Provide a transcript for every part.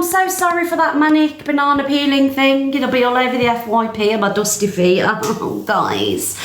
I'm so sorry for that manic banana peeling thing. It'll be all over the FYP and my dusty feet. Oh, guys.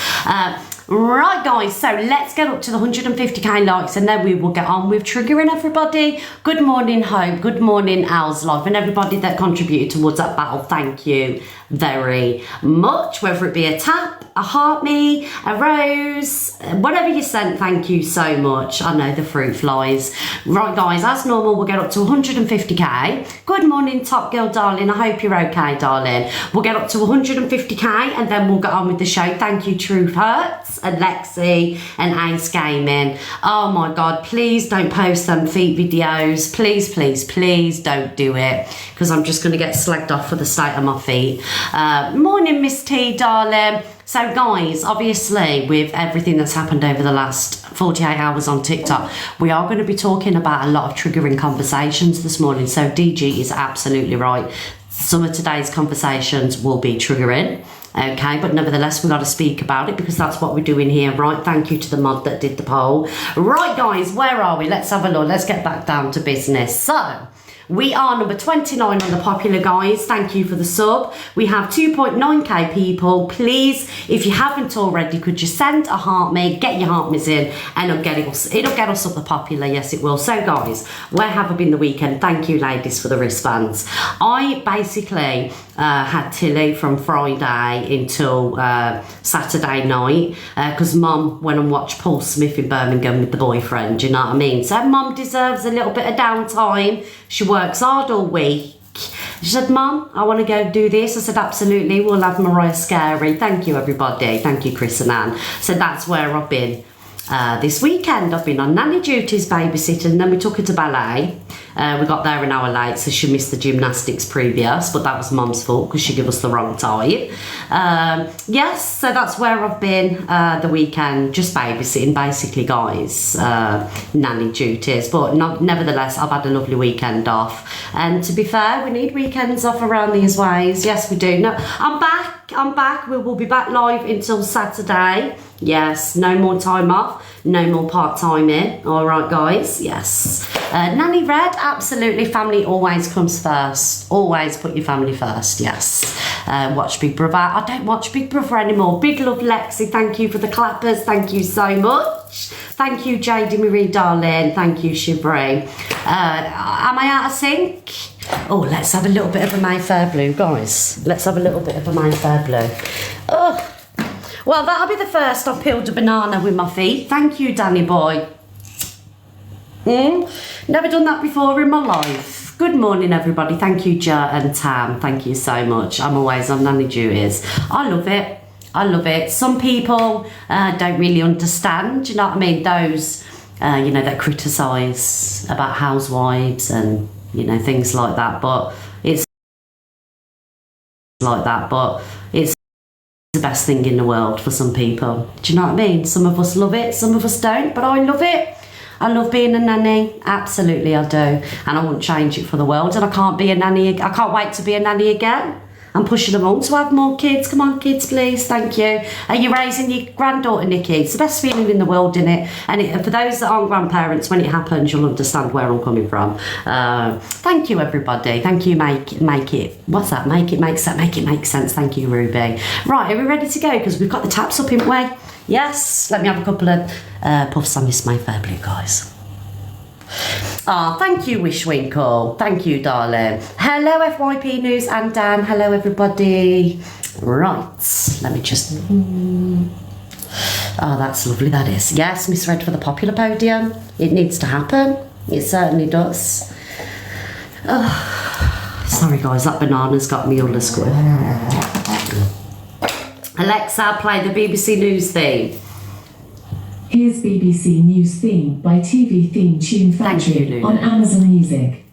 Right, guys, so let's get up to the 150k likes and then we will get on with triggering everybody. Good morning, Hope. Good morning, Owl's Life, and everybody that contributed towards that battle. Thank you very much. Whether it be a tap, a heart me, a rose, whatever you sent, thank you so much. I know the fruit flies. Right, guys, as normal, we'll get up to 150k. Good morning, Top Girl, darling. I hope you're okay, darling. We'll get up to 150k and then we'll get on with the show. Thank you, Truth Hurts and Lexi and Ace Gaming. Oh my God, please don't post them feet videos. Please, please, please don't do it, because I'm just going to get slagged off for the state of my feet. Morning, Miss T, darling. So guys, obviously with everything that's happened over the last 48 hours on TikTok, we are going to be talking about a lot of triggering conversations this morning. So DG is absolutely right. Some of today's conversations will be triggering. Okay, but nevertheless, we've got to speak about it because that's what we're doing here, right? Thank you to the mod that did the poll. Right, guys, where are we? Let's have a look. Let's get back down to business. So, we are number 29 on the popular, guys. Thank you for the sub. We have 2.9k people. Please, if you haven't already, could you send a heart me, get your heart me's in, and it'll get us up the popular. Yes, it will. So, guys, where have I been the weekend? Thank you, ladies, for the wristbands. I basically had Tilly from Friday until Saturday night because Mum went and watched Paul Smith in Birmingham with the boyfriend. You know what I mean? So, Mum deserves a little bit of downtime. She works hard all week. She said, Mum, I want to go do this. I said, absolutely, we'll have Mariah Carey. Thank you, everybody. Thank you, Chris and Anne. So that's where I've been this weekend. I've been on nanny duties babysitting, and then we took her to ballet. We got there an hour late, so she missed the gymnastics previous, but that was Mum's fault because she gave us the wrong time. Yes, so that's where I've been the weekend, just babysitting basically, guys, nanny duties, but nevertheless, I've had a lovely weekend off. And to be fair, we need weekends off around these ways. Yes, we do. No, I'm back. We will be back live until Saturday. Yes, no more time off, no more part-time in. All right, guys, yes. Nanny Red, absolutely, family always comes first. Always put your family first, yes. Watch Big Brother. I don't watch Big Brother anymore. Big love, Lexi. Thank you for the clappers. Thank you so much. Thank you, JD Marie, darling. Thank you, Shibri. Am I out of sync? Oh, let's have a little bit of a Mayfair Blue, guys. Let's have a little bit of a Mayfair Blue. Oh. Well, that'll be the first I've peeled a banana with my feet. Thank you, Danny boy. Never done that before in my life. Good morning, everybody. Thank you, Jer and Tam. Thank you so much. I'm always on nanny duties. I love it. I love it. Some people don't really understand, you know what I mean? Those, you know, that criticise about housewives and, you know, things like that. But it's the best thing in the world for some people. Do you know what I mean? Some of us love it, some of us don't, but I love it. I love being a nanny. Absolutely, I do. And I wouldn't change it for the world. And I can't be a nanny. I can't wait to be a nanny again. I'm pushing them on to have more kids. Come on, kids, please. Thank you. Are you raising your granddaughter, Nikki? It's the best feeling in the world, isn't it? And for those that aren't grandparents, when it happens, you'll understand where I'm coming from. Thank you, everybody. Thank you, make it. What's that? Make it make sense. Thank you, Ruby. Right, are we ready to go? Because we've got the taps up, haven't we? Yes. Let me have a couple of puffs on this Mayfair Blue, guys. Oh, thank you, Wishwinkle. Thank you, darling. Hello, FYP News and Dan. Hello, everybody. Right, let me just... Oh, that's lovely, that is. Yes, Miss Red for the popular podium. It needs to happen. It certainly does. Oh, sorry, guys, that banana's got me all the squid. Alexa, play the BBC News theme. Here's BBC News theme by TV Theme Tune Factory on Amazon Music.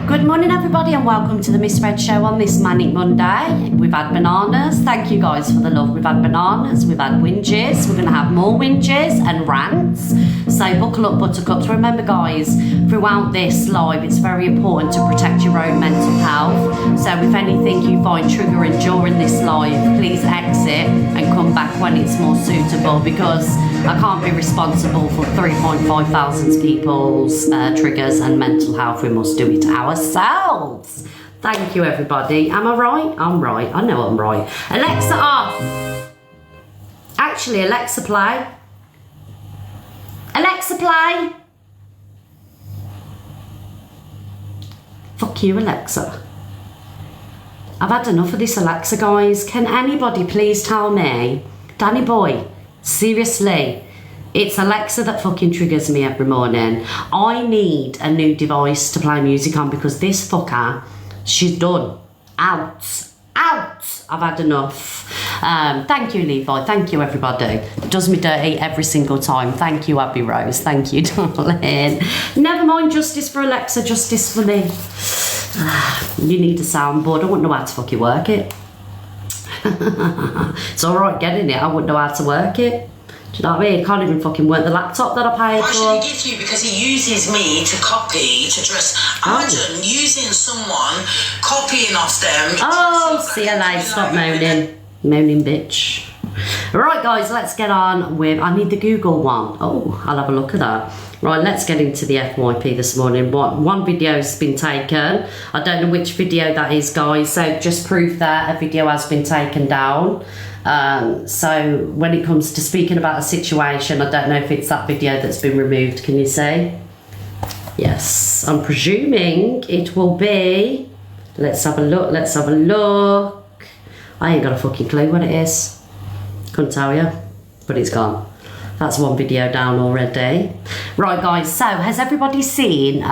Good morning, everybody, and welcome to the Miss Red Show on this Manic Monday. We've had bananas. Thank you guys for the love. We've had bananas, we've had whinges. We're going to have more whinges and rants. So buckle up, buttercups. Remember, guys, throughout this live, it's very important to protect your own mental health. So if anything you find triggering during this live, please exit and come back when it's more suitable, because I can't be responsible for 3,500 people's triggers and mental health. We must do it ourselves. ourselves. Thank you, everybody. Am I right? I'm right. I know I'm right. Alexa off. Actually, Alexa play. Alexa play. Fuck you, Alexa. I've had enough of this Alexa, guys. Can anybody please tell me, Danny boy, seriously, it's Alexa that fucking triggers me every morning. I need a new device to play music on because this fucker, she's done. Out. I've had enough. Thank you, Levi. Thank you, everybody. Does me dirty every single time. Thank you, Abby Rose. Thank you, darling. Never mind justice for Alexa, justice for me. You need a soundboard. I wouldn't know how to fucking work it. It's alright getting it. I wouldn't know how to work it. Do you know what I mean? I can't even fucking work the laptop that I paid for. Why should he give you? Because he uses me to copy, to dress. Imagine using someone, copying off them. Oh, CLA, stop moaning. Moaning bitch. Right, guys, let's get on with... I need the Google one. Oh, I'll have a look at that. Right, let's get into the FYP this morning. One video's been taken. I don't know which video that is, guys, so just proof that a video has been taken down. So when it comes to speaking about a situation, I don't know if it's that video that's been removed. Can you see? Yes, I'm presuming it will be. Let's have a look. Let's have a look. I ain't got a fucking clue what it is. Couldn't tell you, but it's gone. That's one video down already. Right, guys, so has everybody seen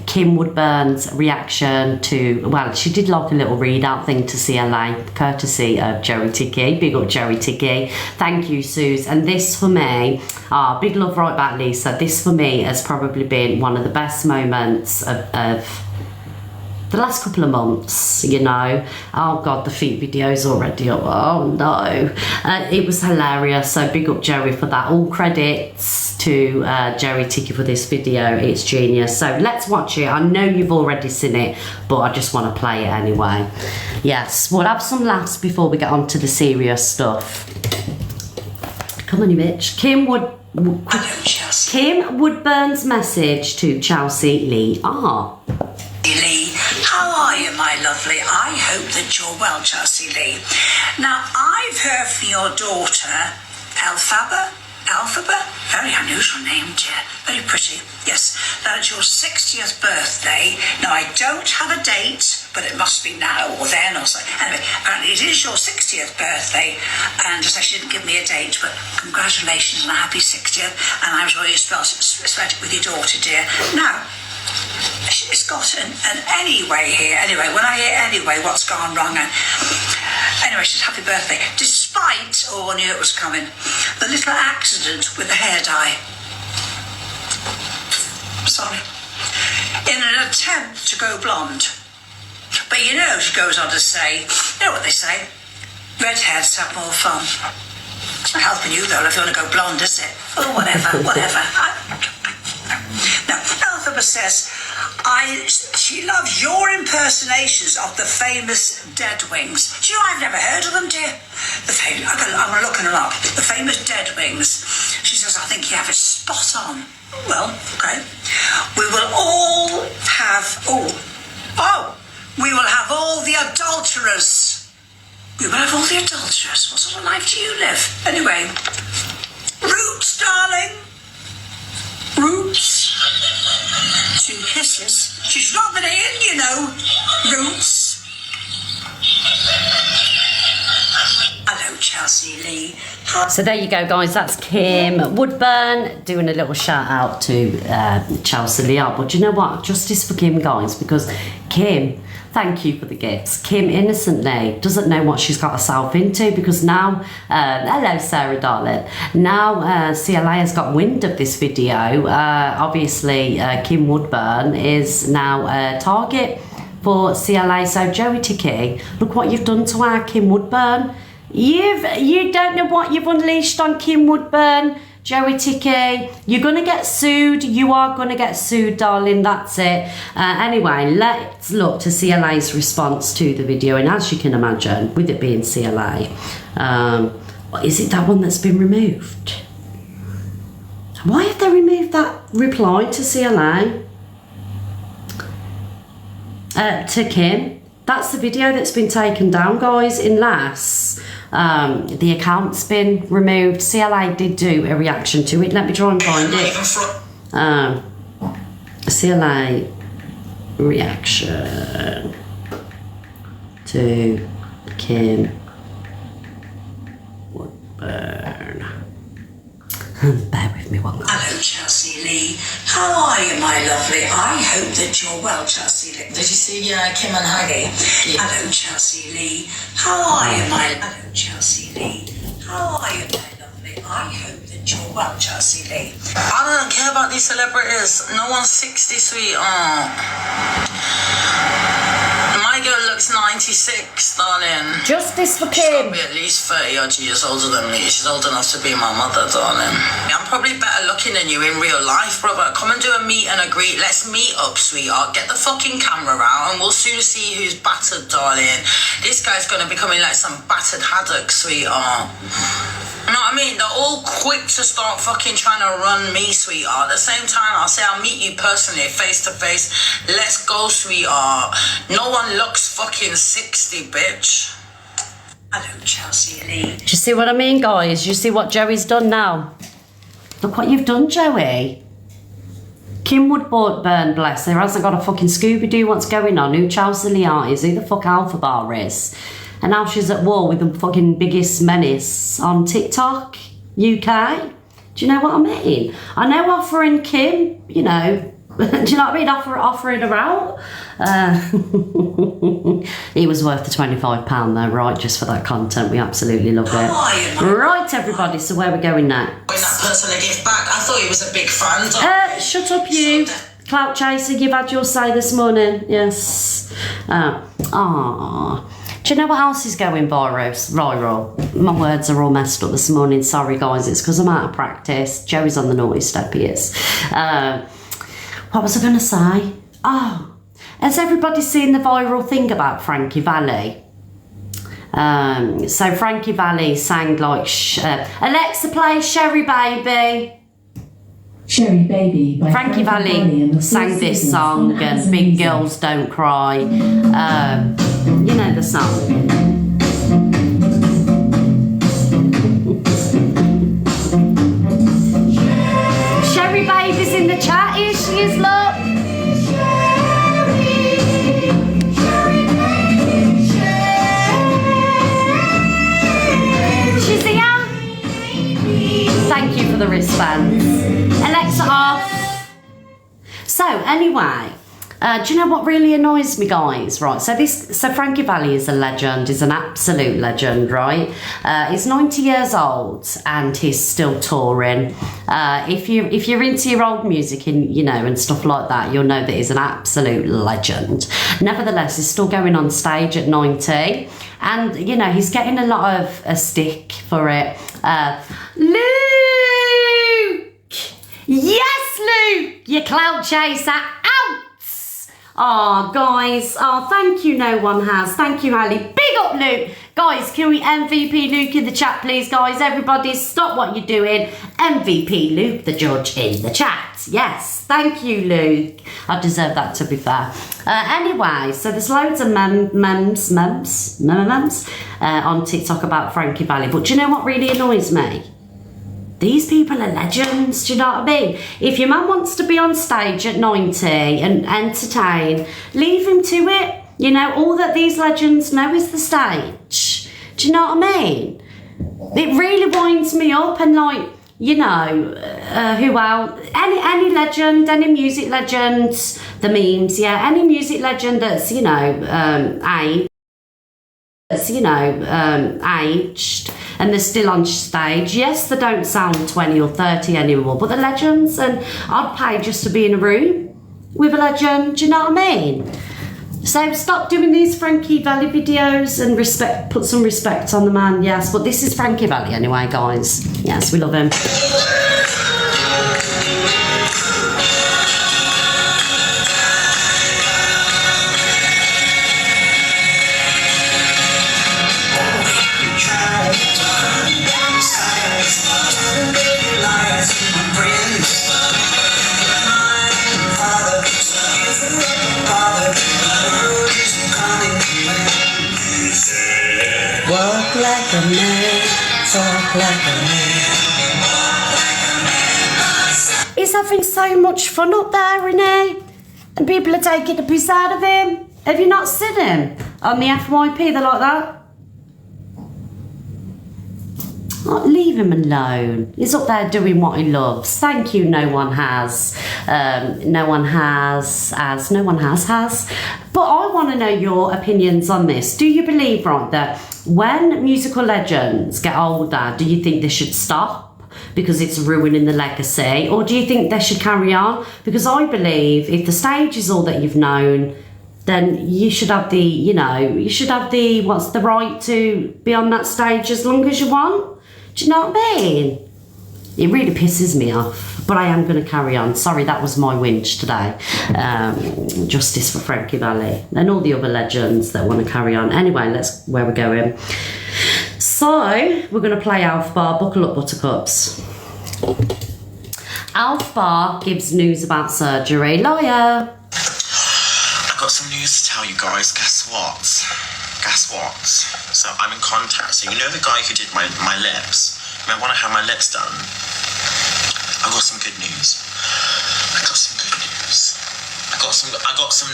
Kim Woodburn's reaction to, well, she did like a little readout thing to CLA, courtesy of Joey Ticky. Big up Joey Ticky. Thank you, Suze. And this for me, big love right back, Lisa. This for me has probably been one of the best moments of the last couple of months, you know. Oh God, the feet video's already up. Oh no. It was hilarious, so big up Joey for that. All credits to Joey Ticky for this video. It's genius. So let's watch it. I know you've already seen it, but I just want to play it anyway. Yes, we'll have some laughs before we get on to the serious stuff. Come on, you bitch. Kim Woodburn's message to Chelsea Lee. Lee, how are you, my lovely? I hope that you're well, Chelsea Lee. Now, I've heard from your daughter, Elphaba, very unusual name, dear, very pretty, yes, that it's your 60th birthday. Now, I don't have a date, but it must be now or then or so. Anyway, apparently it is your 60th birthday, and just she didn't give me a date, but congratulations on a happy 60th, and I'm sure you spent it with your daughter, dear. Now, she's got an anyway here. Anyway, when I hear anyway, what's gone wrong? And anyway, she's happy birthday. Despite, oh, I knew it was coming, the little accident with the hair dye. Sorry. In an attempt to go blonde. But you know, she goes on to say, you know what they say? Redheads have more fun. It's not helping you though if you want to go blonde, is it? Oh, whatever. Now, Elphaba says, she loves your impersonations of the famous Dead Wings. Do you know, I've never heard of them, dear. I'm looking them up. The famous Dead Wings. She says, I think you have it spot on. Well, okay. We will all have, we will have all the adulterers. We will have all the adulterers. What sort of life do you live? Anyway, Roots, darling. Roots. 2 kisses. She's rubbing it in, you know. Roots. Hello, Chelsea Lee. So there you go, guys. That's Kim Woodburn doing a little shout out to Chelsea Lee. But you know what? Justice for Kim, guys, because Kim, thank you for the gifts. Kim innocently doesn't know what she's got herself into, because now, hello Sarah darling, now CLA has got wind of this video. Obviously Kim Woodburn is now a target for CLA. So Joey Ticky, look what you've done to our Kim Woodburn. You don't know what you've unleashed on Kim Woodburn, Joey Ticky. You're gonna get sued. You are gonna get sued, darling. That's it. Anyway, let's look to CLA's response to the video. And as you can imagine, with it being CLA, is it that one that's been removed? Why have they removed that reply to CLA? to Kim. That's the video that's been taken down, guys, unless the account's been removed. CLA did do a reaction to it. Let me try and find it. CLA reaction to Kim Woodburn. Bear with me one minute. Hello, Chelsea Lee. How are you, my lovely? I hope that you're well, Chelsea Lee. Did you see Kim and Haggy? Yeah. Hello, Chelsea Lee. How are you, my... Hello, Chelsea Lee. How are you, my lovely? I hope that you're well, Chelsea Lee. I don't care about these celebrities. No one's 60, sweetheart. My girl looks 96, darling. Justice for She's Kim. got to be at least 30 odd years older than me. She's old enough to be my mother, darling. I'm probably better looking than you in real life, brother. Come and do a meet and a greet. Let's meet up, sweetheart. Get the fucking camera out and we'll soon see who's battered, darling. This guy's gonna be coming like some battered haddock, sweetheart. You know what I mean? They're all quick to start fucking trying to run me, sweetheart. At the same time, I'll say I'll meet you personally, face to face. Let's go, sweetheart. No one looks fucking 60, bitch. Hello, Chelsea Lee. Do you see what I mean, guys? Do you see what Joey's done now? Look what you've done, Joey. Kim Woodburn, bless her, hasn't got a fucking Scooby-Doo what's going on. Who Chelsea Lee is, who the fuck Alpha Bar is. And now she's at war with the fucking biggest menace on TikTok, UK. Do you know what I mean? I know offering Kim, you know, do you know what I mean? Offering her out. It was worth the £25 though, right? Just for that content. We absolutely love it. Right, everybody, so where are we going now? When that person a gift back, I thought he was a big fan. Shut up, you. Clout chaser, you've had your say this morning. Yes. Do you know what else is going viral? My words are all messed up this morning. Sorry, guys. It's because I'm out of practice. Joey's on the naughty step, he is. What was I going to say? Oh, has everybody seen the viral thing about Frankie Valli? So Frankie Valli sang like... Alexa, play Sherry Baby. Sherry Baby by Frankie Valli sang this song and Big Girls Don't Cry. You know the song. Sherry Baby's in the chat. Here she is, look. She's here. Thank you for the wristbands. Alexa off. So anyway, do you know what really annoys me, guys? Right, so Frankie Valli is a legend, is an absolute legend, right? He's 90 years old and he's still touring. If you're into your old music and and stuff like that, you'll know that he's an absolute legend. Nevertheless, he's still going on stage at 90, and he's getting a lot of a stick for it. Luke! Yes, Luke! You cloud chaser out! Oh, guys. Oh, thank you. No one has. Thank you, Ali. Big up, Luke. Guys, can we MVP Luke in the chat, please, guys? Everybody, stop what you're doing. MVP Luke, the judge, in the chat. Yes. Thank you, Luke. I deserve that, to be fair. Anyway, so there's loads of memes on TikTok about Frankie Valli. But do you know what really annoys me? These people are legends, do you know what I mean? If your man wants to be on stage at 90 and entertain, leave him to it. All that these legends know is the stage. Do you know what I mean? It really winds me up, and who else? Any legend, any music legend, the memes, yeah, any music legend that's, aged and they're still on stage. Yes, they don't sound 20 or 30 anymore, but they're legends, and I'd pay just to be in a room with a legend. Do you know what I mean? So stop doing these Frankie Valli videos and put some respect on the man. Yes, but this is Frankie Valli anyway, guys. Yes, we love him. Father, a man, talk like a man. He's having so much fun up there, isn't he? And people are taking the piss out of him. Have you not seen him on the FYP? They're like that. Oh, leave him alone. He's up there doing what he loves. Thank you. No one has. No one has. But I want to know your opinions on this. Do you believe, right, that when musical legends get older, do you think they should stop because it's ruining the legacy, or do you think they should carry on? Because I believe if the stage is all that you've known, then you should have the, what's the right to be on that stage as long as you want. Do you know what I mean? It really pisses me off, but I am going to carry on. Sorry, that was my whinge today. Justice for Frankie Valli and all the other legends that want to carry on. Anyway, that's where we're going. So, we're going to play Alf Bar. Buckle up, buttercups. Alf Bar gives news about surgery. Lawyer. I've got some news to tell you guys. Guess what? So I'm in contact. So you know the guy who did my lips? Remember when I had my lips done? I got some good news. I got some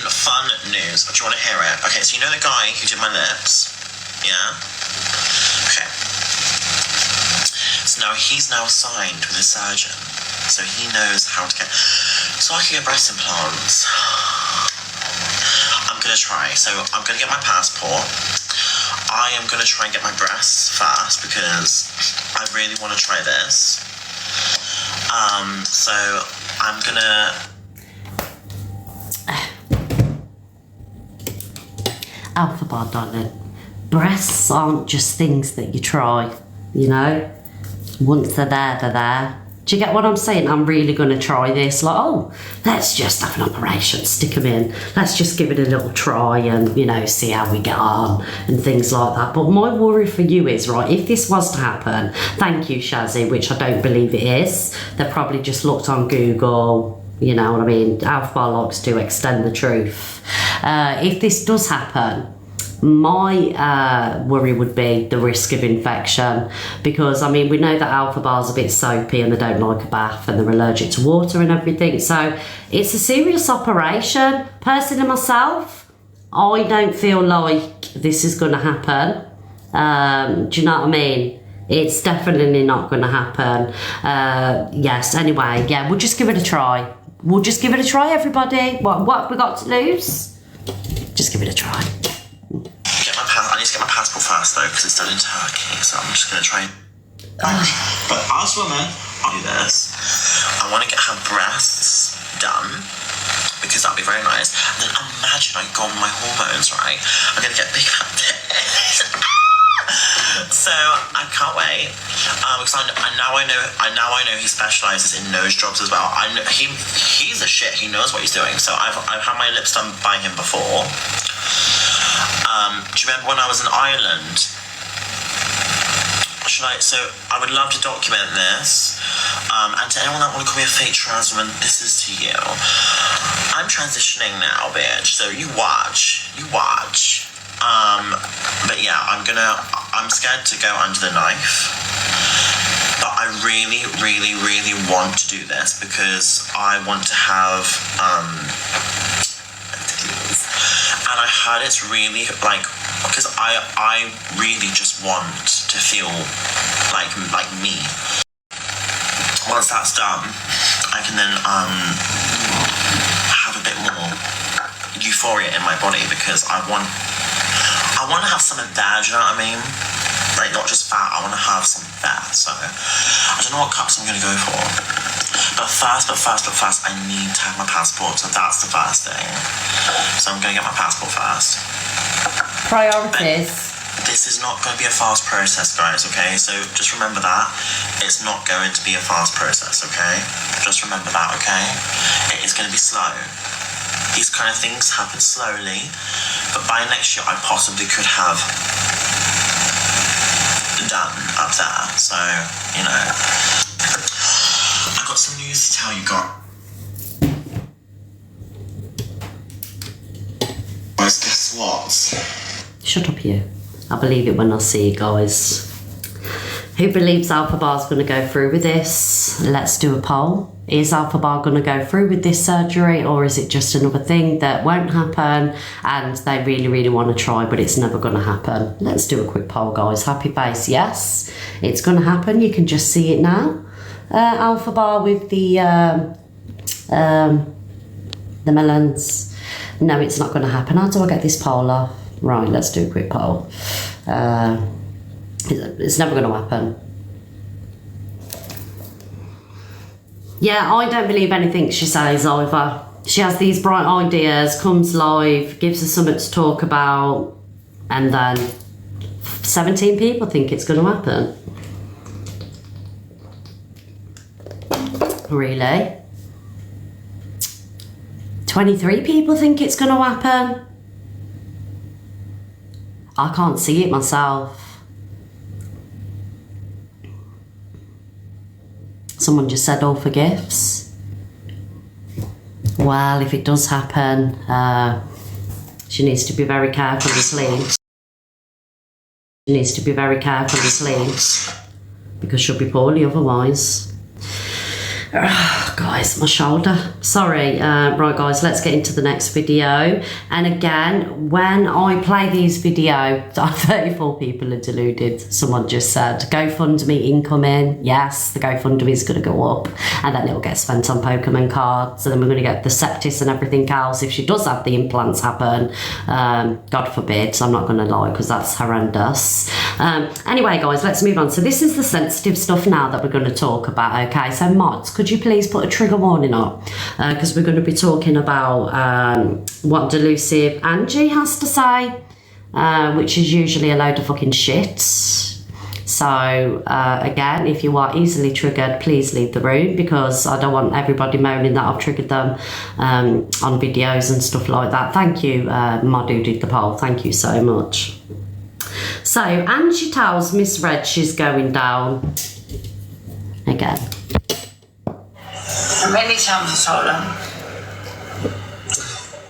fun news. Do you want to hear it? Okay, so you know the guy who did my lips? Yeah? Okay. So now he's signed with a surgeon. So he knows how to get... So I can get breast implants. I'm going to try. So I'm going to get my passport. I am going to try and get my breasts first because I really want to try this. So I'm going to... Alpha Bar, darling. Breasts aren't just things that you try, you know? Once they're there, they're there. Do you get what I'm saying? I'm really going to try this. Like, oh, let's just have an operation, stick them in. Let's just give it a little try and, see how we get on and things like that. But my worry for you is, right, if this was to happen, thank you, Shazzy, which I don't believe it is. They probably just looked on Google, you know what I mean? Alf Bar likes to extend the truth. If this does happen, my worry would be the risk of infection, because we know that Alpha Bar's a bit soapy and they don't like a bath and they're allergic to water and everything, so it's a serious operation. Personally myself, I don't feel like this is going to happen. Do you know what I mean? It's definitely not going to happen. Yes, anyway, yeah, we'll just give it a try. Everybody. What have we got to lose? Just give it a try. I need to get my passport first though, because it's done in Turkey, so I'm just going to try and... But as women, I'll do this. I want to get her breasts done, because that'd be very nice. And then imagine I go on my hormones, right? I'm going to get big fat tits. So I can't wait. Because I know he specialises in nose jobs as well. He's a shit. He knows what he's doing. So I've had my lips done by him before. Do you remember when I was in Ireland? So I would love to document this. And to anyone that want to call me a fake trans woman, this is to you. I'm transitioning now, bitch. So you watch. But yeah, I'm scared to go under the knife. But I really, really, really want to do this because I want to have, and I heard it's really, because I really just want to feel like me. Once that's done, I can then have a bit more euphoria in my body because I want to have something there, do you know what I mean? Like, not just fat, I want to have some fat, so I don't know what cups I'm going to go for. But first, I need to have my passport, so that's the first thing. So I'm going to get my passport first. Priorities. But this is not going to be a fast process, guys, okay? So just remember that. It's not going to be a fast process, okay? Just remember that, okay? It is going to be slow. These kind of things happen slowly, but by next year I possibly could have done up there, so, I've got some news to tell you guys. Guess what? Shut up, you. I believe it when I see you guys. Who believes Alpha Bar's going to go through with this? Let's do a poll. Is Alpha Bar going to go through with this surgery, or is it just another thing that won't happen and they really, really want to try, but it's never going to happen? Let's do a quick poll, guys. Happy face, yes. It's going to happen. You can just see it now. Alpha Bar with the melons. No, it's not going to happen. How do I get this poll off? Right, let's do a quick poll. It's never going to happen. Yeah, I don't believe anything she says either. She has these bright ideas, comes live, gives us something to talk about, and then 17 people think it's going to happen. Really? 23 people think it's going to happen. I can't see it myself. Someone just said all for gifts. Well, if it does happen, she needs to be very careful and clean. She needs to be very careful and clean because she'll be poorly otherwise. Guys, my shoulder. Sorry. Right, guys, let's get into the next video. And again, when I play these videos, 34 people are deluded. Someone just said, GoFundMe incoming. Yes, the GoFundMe is going to go up. And then it'll get spent on Pokemon cards. And then we're going to get the septis and everything else. If she does have the implants happen, God forbid, so I'm not going to lie because that's horrendous. Anyway, guys, let's move on. So this is the sensitive stuff now that we're going to talk about, okay? So mods, could you please put a trigger warning up? Because we're going to be talking about what Delusive Angie has to say, which is usually a load of fucking shit. So again, if you are easily triggered, please leave the room because I don't want everybody moaning that I've triggered them on videos and stuff like that. Thank you, Mod who did the poll. Thank you so much. So Angie tells Miss Red she's going down again. Many times I told her,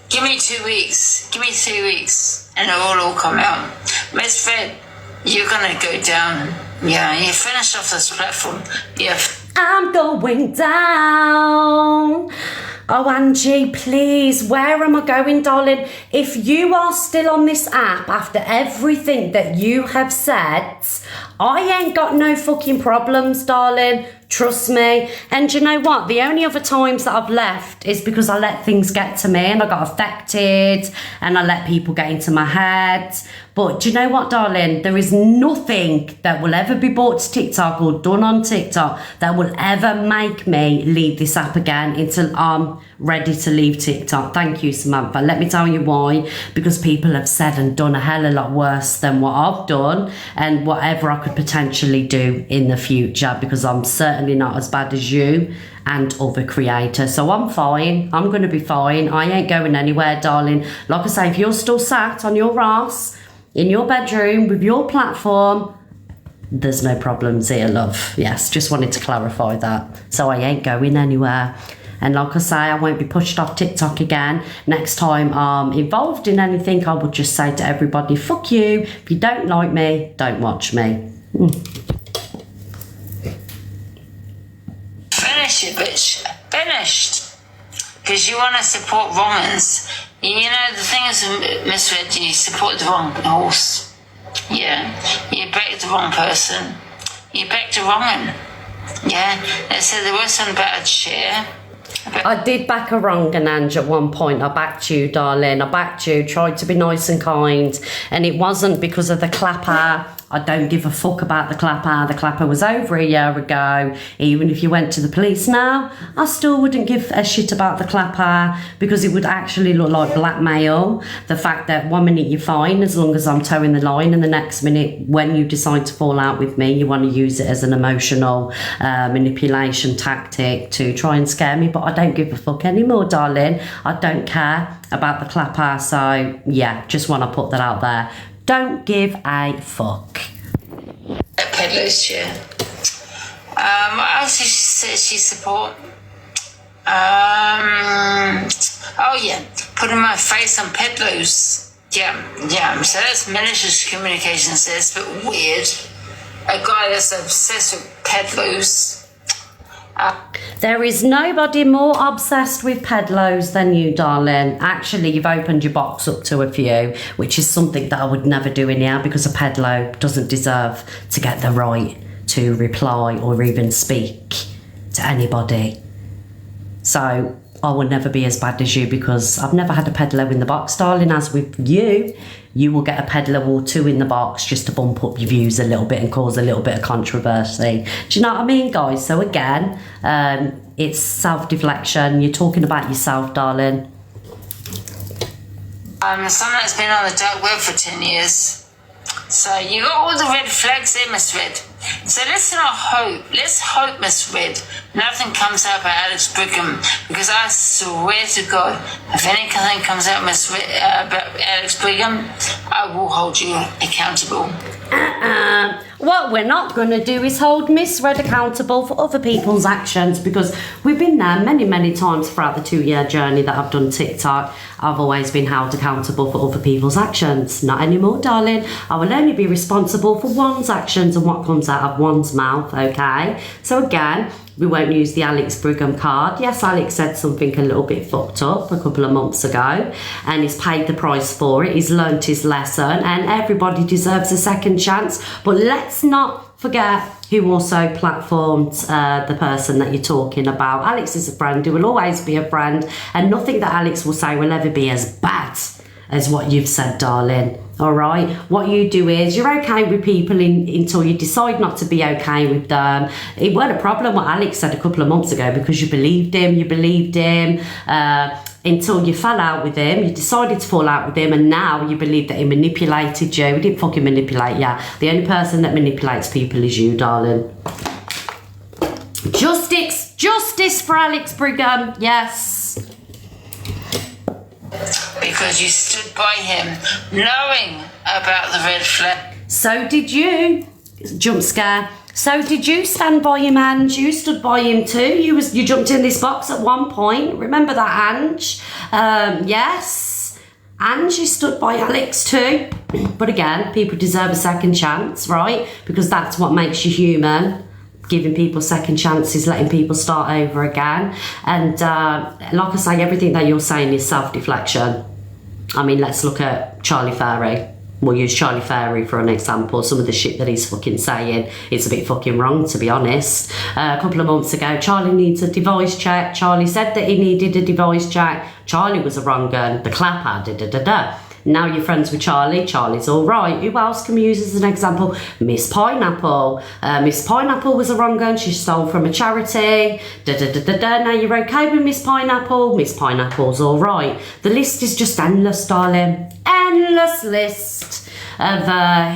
give me 2 weeks, give me 3 weeks, and it will all come out. Miss Fred, you're gonna go down. Yeah, you finish off this platform. Yeah. I'm going down. Oh, Angie, please, where am I going, darling? If you are still on this app after everything that you have said, I ain't got no fucking problems, darling. Trust me. And you know what? The only other times that I've left is because I let things get to me and I got affected and I let people get into my head. But do you know what, darling? There is nothing that will ever be brought to TikTok or done on TikTok that will ever make me leave this app again until I'm ready to leave TikTok. Thank you, Samantha. Let me tell you why. Because people have said and done a hell of a lot worse than what I've done and whatever I could potentially do in the future, because I'm certainly not as bad as you and other creators. So I'm fine. I'm going to be fine. I ain't going anywhere, darling. Like I say, if you're still sat on your ass in your bedroom with your platform, there's no problems here, love. Yes, just wanted to clarify that. So I ain't going anywhere. And like I say, I won't be pushed off TikTok again. Next time I'm involved in anything, I would just say to everybody, fuck you. If you don't like me, don't watch me. Finish it, bitch. Finished. Because you want to support Romans. You know, the thing is, Miss Red, you support the wrong horse. Yeah. You backed the wrong person. You backed the wrong one. Yeah. They said there was some bad share. I did back a wrong and Ange at one point. I backed you, darling. I backed you, tried to be nice and kind. And it wasn't because of the clapper. I don't give a fuck about the clapper. The clapper was over a year ago. Even if you went to the police now, I still wouldn't give a shit about the clapper because it would actually look like blackmail. The fact that 1 minute you're fine as long as I'm towing the line, and the next minute when you decide to fall out with me, you want to use it as an emotional manipulation tactic to try and scare me. But I don't give a fuck anymore, darling. I don't care about the clapper. So yeah, just want to put that out there. Don't give a fuck. Pedlo's chair. What else did she say she support? Oh yeah, putting my face on Pedlo's. Yeah. So that's malicious communication. So it's a bit weird. a guy that's obsessed with peddlers. There is nobody more obsessed with pedlos than you, darling. Actually, you've opened your box up to a few, which is something that I would never do in here, because a pedlo doesn't deserve to get the right to reply or even speak to anybody. So I will never be as bad as you, because I've never had a pedlo in the box, darling. As with you, you will get a pedlo or two in the box just to bump up your views a little bit and cause a little bit of controversy. Do you know what I mean, guys? So again, it's self-deflection. You're talking about yourself, darling. Someone that's been on the dark web for 10 years. So you got all the red flags there, Miss Red. So let's not hope. Let's hope, Miss Red, nothing comes out about Alex Brigham, because I swear to God, if anything comes out about Alex Brigham, I will hold you accountable. What we're not going to do is hold Miss Red accountable for other people's actions, because we've been there many times throughout the 2-year journey that I've done TikTok. I've always been held accountable for other people's actions. Not anymore, darling. I will only be responsible for one's actions and what comes out of one's mouth, okay? So again, we won't use the Alex Brigham card. Yes, Alex said something a little bit fucked up a couple of months ago, and he's paid the price for it. He's learnt his lesson, and everybody deserves a second chance. But let's not forget who also platformed the person that you're talking about. Alex is a friend who will always be a friend, and nothing that Alex will say will ever be as bad as what you've said, darling. All right, what you do is you're okay with people until you decide not to be okay with them. It wasn't a problem what Alex said a couple of months ago, because you believed him until you fell out with him. You decided to fall out with him, and now you believe that he manipulated you. He didn't fucking manipulate you. The only person that manipulates people is you, darling. Justice for Alex Brigham, yes. Because you stood by him, knowing about the red flag. So did you. Jump scare. So did you stand by him, Ange? You stood by him too. You jumped in this box at one point. Remember that, Ange? Yes. Ange, you stood by Alex too. But again, people deserve a second chance, right? Because that's what makes you human. Giving people second chances, letting people start over again. And like I say, everything that you're saying is self-deflection. I mean, let's look at Charlie Ferry. We'll use Charlie Ferry for an example. Some of the shit that he's fucking saying, it's a bit fucking wrong, to be honest. A couple of months ago, Charlie needs a device check. Charlie said that he needed a device check. Charlie was a wrong gun. The clapper, da-da-da-da. Now you're friends with Charlie. Charlie's all right. Who else can we use as an example? Miss Pineapple. Miss Pineapple was a wrong gun. She stole from a charity. Da-da-da-da-da. Now you're okay with Miss Pineapple. Miss Pineapple's all right. The list is just endless, darling. Endless list of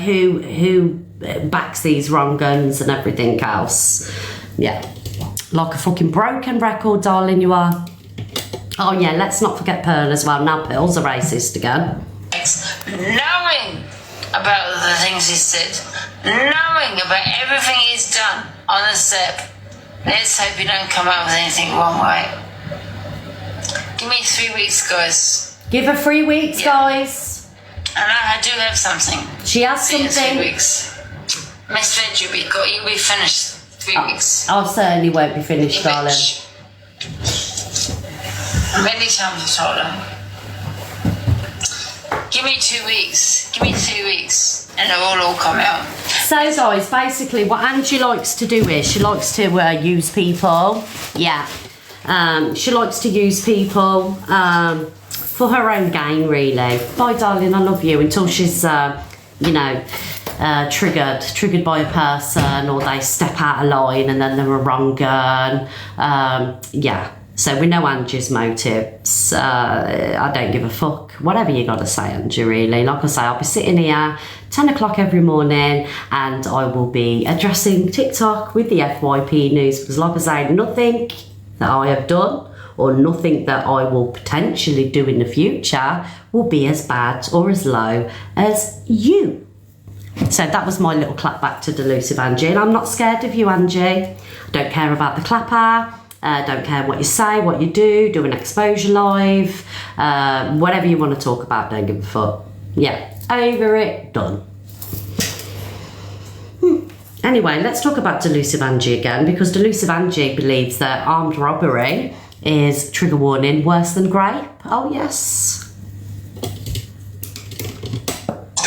who backs these wrong guns and everything else. Yeah. Like a fucking broken record, darling, you are. Oh yeah, let's not forget Pearl as well. Now Pearl's a racist again. Knowing about the things he said, knowing about everything he's done on the set, let's hope you don't come up with anything wrong, right? Give me 3 weeks, guys. Give her 3 weeks, guys. And I do have something. She has See you in something. 3 weeks. Miss Red, you'll be finished 3 weeks. I certainly won't be finished, You darling. bitch. Many times I told her. Give me 2 weeks. Give me 2 weeks. And it will all come out. So guys, basically what Angie likes to do is she likes to use people. Yeah. She likes to use people for her own gain, really. Bye, darling, I love you. Until she's, triggered by a person, or they step out of line and then they're a wrong gun. Yeah. So we know Angie's motives. I don't give a fuck. Whatever you got to say, Angie, really. Like I say, I'll be sitting here 10 o'clock every morning, and I will be addressing TikTok with the FYP news, because like I say, nothing that I have done or nothing that I will potentially do in the future will be as bad or as low as you. So that was my little clap back to Delusive Angie, and I'm not scared of you, Angie. I don't care about the clapper. Don't care what you say, what you do an exposure live, whatever you want to talk about, don't give a fuck. Yeah, over it, done. Anyway, let's talk about Delusive Angie again, because Delusive Angie believes that armed robbery is, trigger warning, worse than grape. Oh, yes.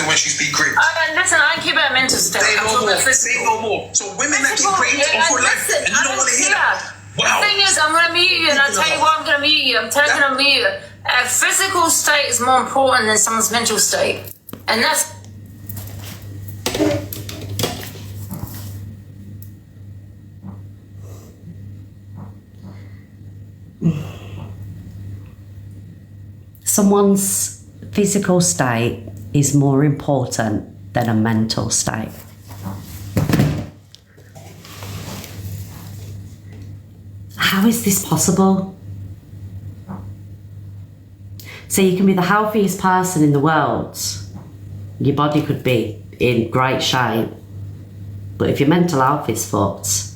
When she's been raped. Listen, I don't care about mental state. Say I'm no talking more. about physical. Say no more. So women that get raped or for life, Listen, and you don't want to hear that. Wow. The thing is, I'm going to mute you, and I'll tell you why I'm going to mute you. I'm taking a mute. A physical state is more important than someone's mental state. And that's... Someone's physical state is more important than a mental state. How is this possible? So you can be the healthiest person in the world. Your body could be in great shape. But if your mental health is fucked,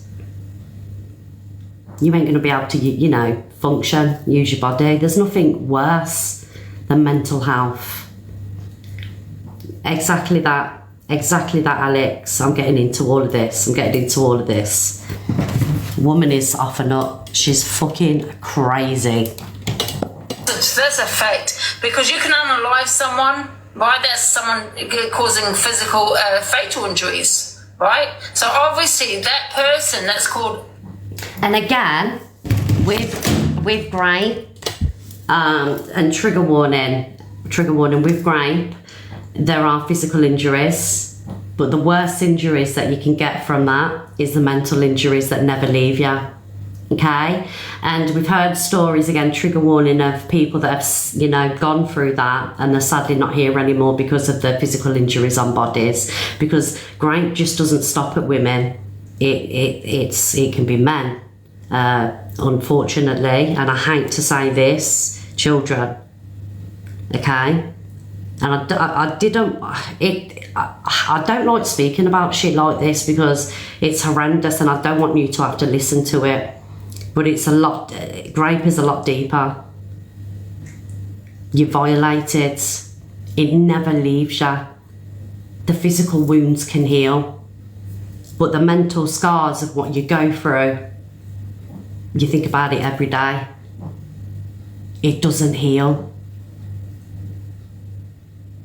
you ain't going to be able to, you know, function, use your body. There's nothing worse than mental health. Exactly that, Alex. I'm getting into all of this. Woman is off and up. She's fucking crazy. That's a fact. Because you can unalive someone, right? That's someone causing physical, fatal injuries, right? So obviously that person that's called... And again, with grape, and trigger warning with grape, there are physical injuries, but the worst injuries that you can get from that is the mental injuries that never leave you. Okay, and we've heard stories, again, trigger warning, of people that have, you know, gone through that and they're sadly not here anymore because of the physical injuries on bodies. Because grape just doesn't stop at women; it can be men, unfortunately. And I hate to say this, children. Okay, and I don't like speaking about shit like this because it's horrendous, and I don't want you to have to listen to it. But it's a lot, grape is a lot deeper. You're violated. It never leaves you. The physical wounds can heal, but the mental scars of what you go through, you think about it every day. It doesn't heal.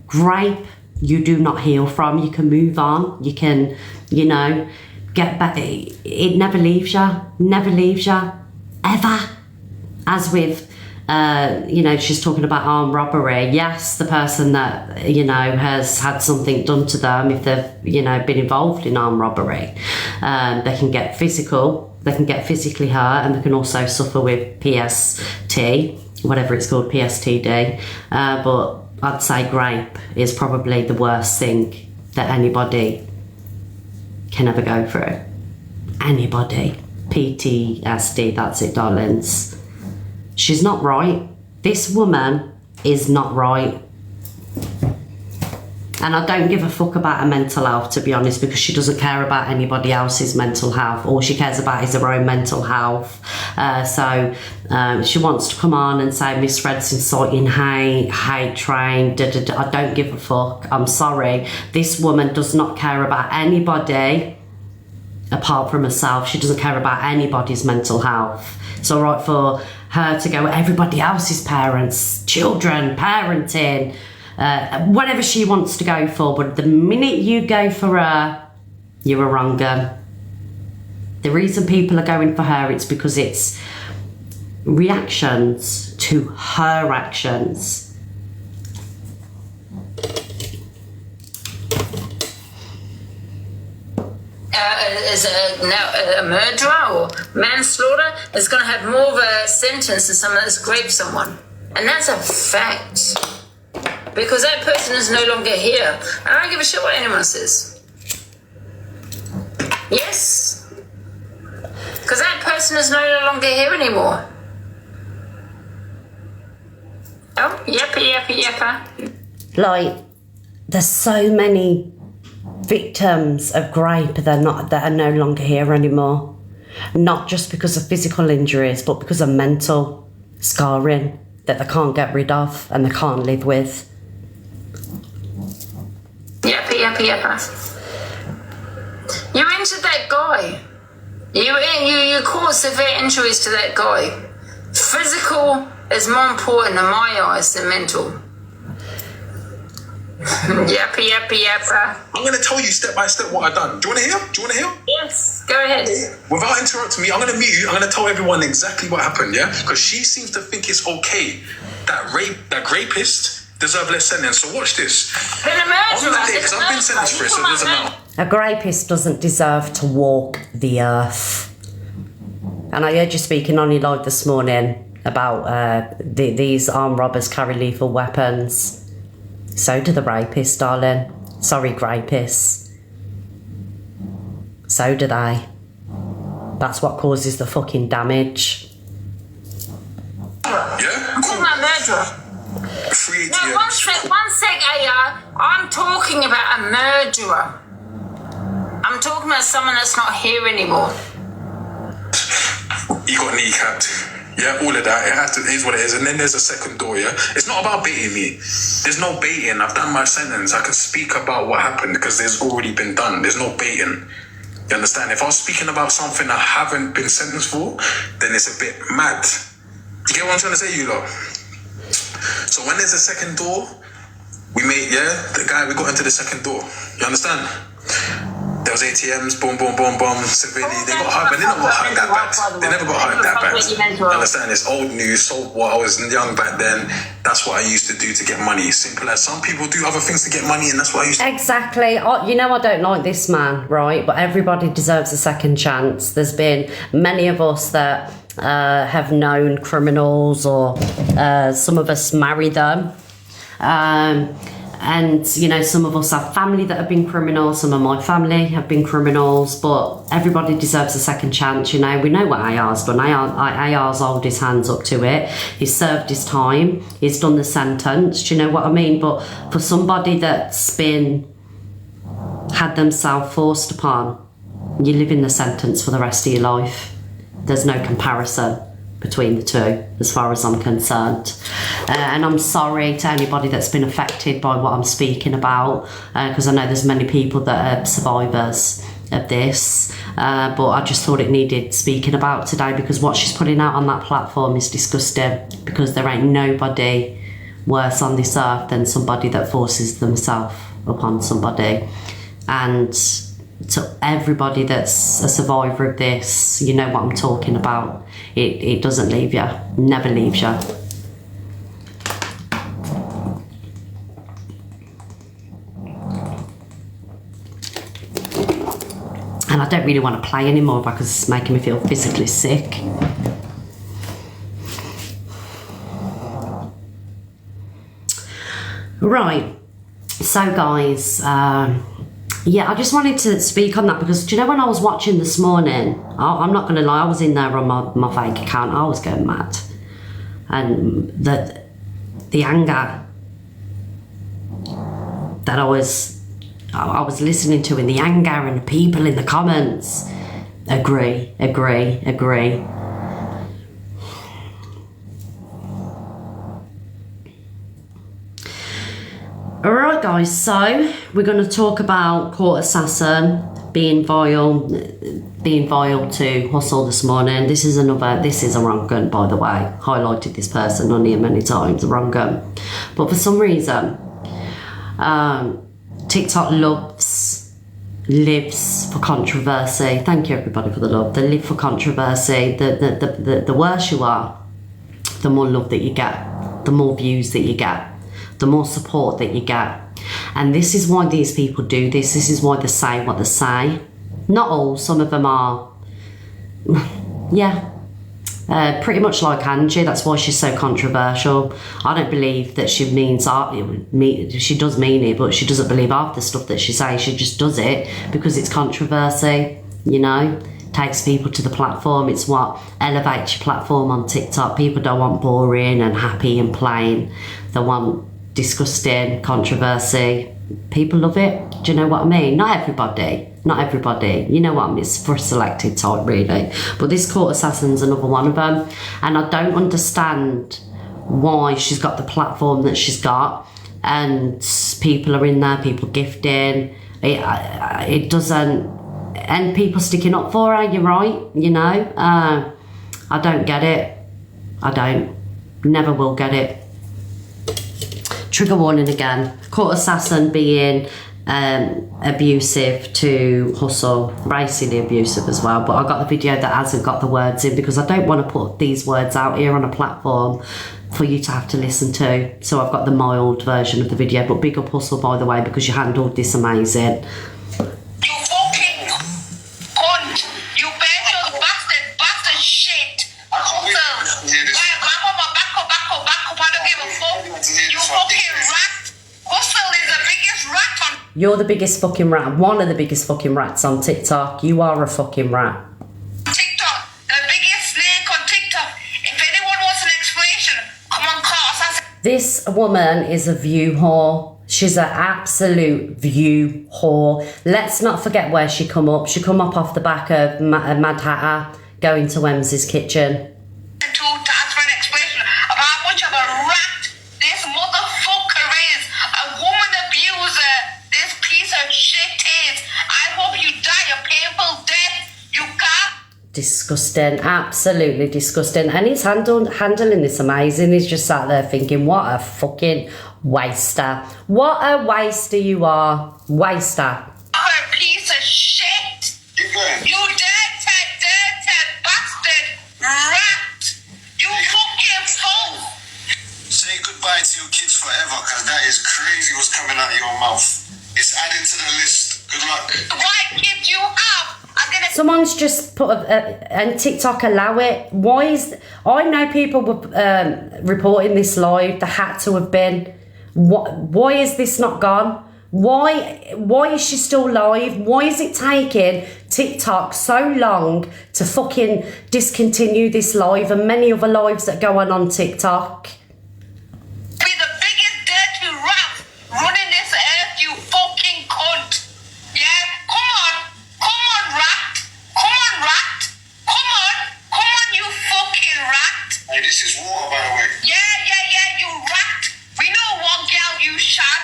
Grape, you do not heal from. You can move on. You can, you know, get back. It never leaves you, ever. As with, you know, she's talking about armed robbery. Yes, the person that, you know, has had something done to them, if they've, you know, been involved in armed robbery, they can get physical. They can get physically hurt, and they can also suffer with PST, whatever it's called, PSTD. But I'd say grape is probably the worst thing that anybody can ever go through. Anybody. PTSD, that's it, darlings. She's not right. This woman is not right. And I don't give a fuck about her mental health, to be honest, because she doesn't care about anybody else's mental health. All she cares about is her own mental health. So she wants to come on and say Miss Red's inciting hate train, I don't give a fuck. I'm sorry. This woman does not care about anybody apart from herself. She doesn't care about anybody's mental health. It's all right for her to go with everybody else's parents, children, parenting, whatever she wants to go for, but the minute you go for her, you're a wrong gun. The reason people are going for her, it's because it's reactions to her actions. Is a murderer or manslaughter is going to have more of a sentence than someone that's raped someone. And that's a fact. Because that person is no longer here. I don't give a shit what anyone says. Yes. Because that person is no longer here anymore. Oh, yeppa. Like, there's so many victims of grape that are no longer here anymore. Not just because of physical injuries, but because of mental scarring that they can't get rid of and they can't live with. Yeppa. You're into guy. You caused severe injuries to that guy. Physical is more important in my eyes than mental. Yappa. I'm going to tell you step by step what I've done. Do you want to hear? Yes, go ahead. Without interrupting me, I'm going to mute you. I'm going to tell everyone exactly what happened, yeah? Because she seems to think it's okay that rapist deserve less sentence. So watch this. Then a murderer. Because I've been sentenced for it, so there's a amount. A rapist doesn't deserve to walk the earth. And I heard you speaking on your live this morning about these armed robbers carry lethal weapons. So do the rapists, darling. Sorry, rapists. So do they. That's what causes the fucking damage. Yeah? I'm talking about murderer. 3 No, ATMs. one sec, AR. I'm talking about a murderer. I'm talking about someone that's not here anymore. You got kneecapped. Yeah, all of that. It is what it is. And then there's a second door, yeah? It's not about baiting me. There's no baiting. I've done my sentence. I can speak about what happened because there's already been done. There's no baiting. You understand? If I was speaking about something I haven't been sentenced for, then it's a bit mad. You get what I'm trying to say, you lot? So when there's a second door, we got into the second door. You understand? There was ATMs, boom, severely. They got hurt, but they never got hurt that bad. They never got hurt that bad. You understand? It's old news. So what I was young back then, that's what I used to do to get money. Simple as some people do other things to get money, and that's what I used to. Exactly. You know, I don't like this man, right? But everybody deserves a second chance. There's been many of us that have known criminals, or some of us marry them. And, you know, some of us have family that have been criminals. Some of my family have been criminals. But everybody deserves a second chance, you know. We know what AR's done. AR's held his hands up to it. He's served his time. He's done the sentence. Do you know what I mean? But for somebody that's had themselves forced upon, you live in the sentence for the rest of your life. There's no comparison between the two, as far as I'm concerned. And I'm sorry to anybody that's been affected by what I'm speaking about, because I know there's many people that are survivors of this, but I just thought it needed speaking about today, because what she's putting out on that platform is disgusting, because there ain't nobody worse on this earth than somebody that forces themselves upon somebody. And to everybody that's a survivor of this, you know what I'm talking about. It doesn't leave you, never leaves you. And I don't really want to play anymore because it's making me feel physically sick. Right, so guys, yeah, I just wanted to speak on that because, do you know, when I was watching this morning, I'm not going to lie, I was in there on my fake account, I was going mad. And the anger that I was listening to, and the anger and the people in the comments, agree. Alright guys, so we're going to talk about Court Assassin being vile to Hustle this morning. This is a wrong gun, by the way. Highlighted this person on here many times, a wrong gun. But for some reason, TikTok lives for controversy. Thank you everybody for the love. They live for controversy. The worse you are, the more love that you get, the more views that you get, the more support that you get. And this is why these people do this. This is why they say what they say. Not all, some of them are, yeah, pretty much like Angie. That's why she's so controversial. I don't believe that she she does mean it, but she doesn't believe half the stuff that she says. She just does it because it's controversy, you know. Takes people to the platform. It's what elevates your platform on TikTok. People don't want boring and happy and plain. They want disgusting controversy. People love it. Do you know what I mean? Not everybody. You know what I mean? It's for a selected type, really. But this Court Assassin's another one of them. And I don't understand why she's got the platform that she's got. And people are in there, people gifting. It doesn't... and people sticking up for her, you're right, you know. I don't get it. I don't. Never will get it. Trigger warning again. Court assassin being abusive to Hustle, basically abusive as well, but I got the video that hasn't got the words in because I don't want to put these words out here on a platform for you to have to listen to, so I've got the mild version of the video. But big up Hustle, by the way, because you handled this amazing. You fucking cunt! You bastard, bastard shit! Hustle! Back up, I don't give a fuck! You fucking rat! Hustle is the biggest rat on You're the biggest fucking rat, one of the biggest fucking rats on TikTok. You are a fucking rat. TikTok, the biggest snake on TikTok. If anyone wants an explanation, come on, class. This woman is a view whore. She's an absolute view whore. Let's not forget where she come up. She come up off the back of Mad Hatter going to Wems's kitchen. To ask for an explanation about how much of a rat this motherfucker is. A woman abuser. This piece of shit is. I hope you die a painful death. You can't. Disgusting, absolutely disgusting. And he's handling this amazing. He's just sat there thinking, what a fucking waster. What a waster you are. Waster. A piece of shit. You dirty bastard rat. You fucking fool. Say goodbye to your kids forever, because that is crazy what's coming out of your mouth. It's added to the list. Good luck. What kids you have? I'm gonna. Someone's just put and TikTok allow it. Why is I know people were reporting this live. There had to have been. Why is this not gone? Why is she still live? Why is it taking TikTok so long to fucking discontinue this live and many other lives that go on TikTok? Be the biggest dirty rat running this earth, you fucking cunt. Yeah, come on, rat. Come on, you fucking rat. Hey, this is water, by the way. Yeah, you rat. We know what gal you shag.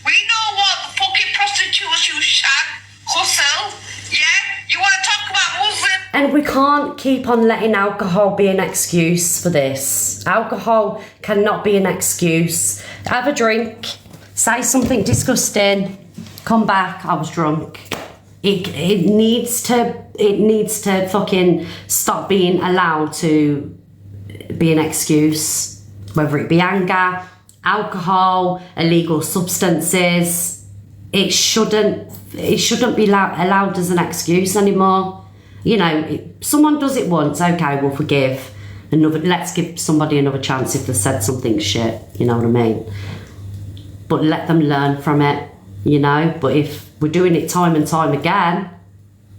We know what fucking prostitutes you shag. Hustle. Yeah, you want to talk about Muslim? And we can't keep on letting alcohol be an excuse for this. Alcohol cannot be an excuse. Have a drink, say something disgusting, come back, I was drunk. It needs to fucking stop being allowed to be an excuse, whether it be anger, alcohol, illegal substances. It shouldn't be allowed as an excuse anymore. You know, if someone does it once, okay, we'll forgive. Let's give somebody another chance if they said something shit, you know what I mean? But let them learn from it, you know? But if we're doing it time and time again,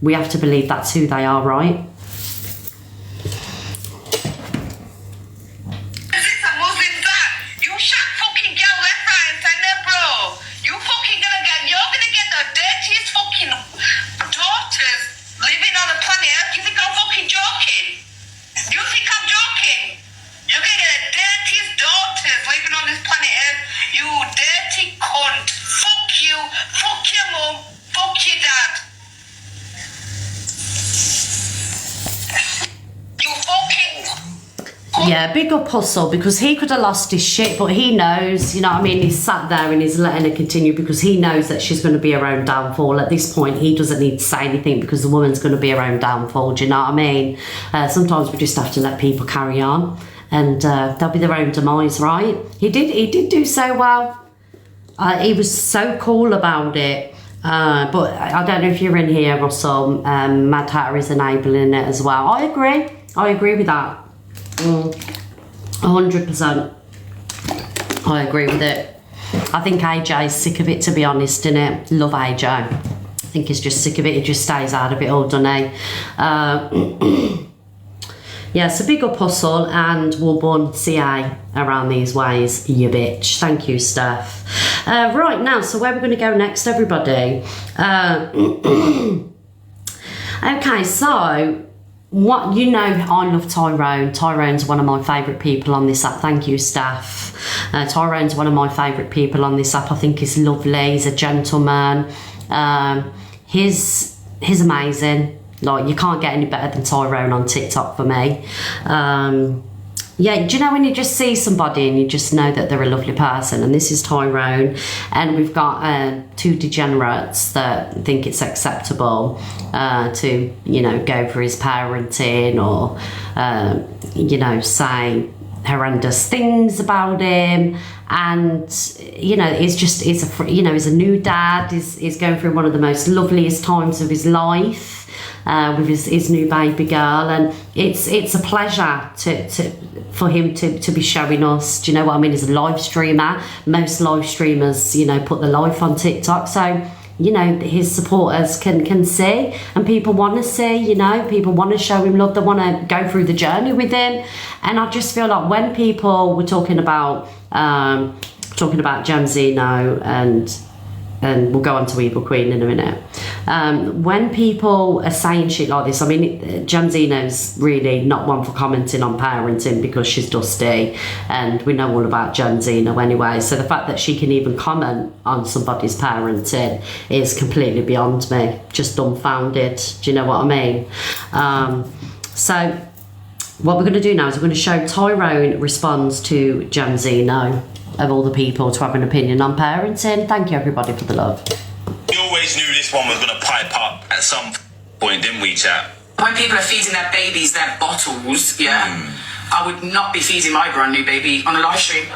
we have to believe that's who they are, right? Is this a Muslim dad? You shot fucking girl left, right, and center, bro. You're gonna get the dirtiest fucking daughters living on the planet Earth. You think I'm fucking joking? You think I'm joking? You're gonna get the dirtiest daughters living on this planet Earth. You dirty cunt. Fuck you. Fuck your mum. Fuck your dad. You fucking. Yeah, big up Hustle, because he could have lost his shit, but he knows, you know what I mean? He's sat there and he's letting her continue because he knows that she's going to be her own downfall. At this point, he doesn't need to say anything because the woman's going to be her own downfall, do you know what I mean? Sometimes we just have to let people carry on and they'll be their own demise, right? He did do so well. He was so cool about it. But I don't know if you're in here, Russell. Mad Hatter is enabling it as well. I agree with that. 100%. I agree with it. I think AJ's sick of it, to be honest, innit? Love AJ. I think he's just sick of it. He just stays out of it all, doesn't he? Yeah, so big up Hustle and Woolburn CA around these ways, you bitch. Thank you, Steph. Right, now, so where are we going to go next, everybody? Okay, so what, you know, I love Tyrone. Tyrone's one of my favourite people on this app. Thank you, Steph. Tyrone's one of my favourite people on this app. I think he's lovely. He's a gentleman. His he's amazing. Like, you can't get any better than Tyrone on TikTok for me. Yeah, do you know when you just see somebody and you just know that they're a lovely person? And this is Tyrone, and we've got two degenerates that think it's acceptable to, you know, go for his parenting or, you know, say horrendous things about him. And, you know, he's a new dad. He's going through one of the most loveliest times of his life. With his new baby girl, and it's a pleasure for him to be showing us. Do you know what I mean? He's a live streamer. Most live streamers, you know, put their life on TikTok, so you know his supporters can see, and people want to see. You know, people want to show him love. They want to go through the journey with him, and I just feel like when people were talking about Jamzino and we'll go on to Evil Queen in a minute. When people are saying shit like this, I mean, Jamzino's really not one for commenting on parenting because she's dusty, and we know all about Jamzino anyway. So the fact that she can even comment on somebody's parenting is completely beyond me. Just dumbfounded. Do you know what I mean? So what we're going to do now is we're going to show Tyrone responds to Jamzino, of all the people, to have an opinion on parenting. Thank you everybody for the love. We always knew this one was going to pipe up at some point, didn't we, chat? When people are feeding their babies their bottles, I would not be feeding my brand new baby on a live stream.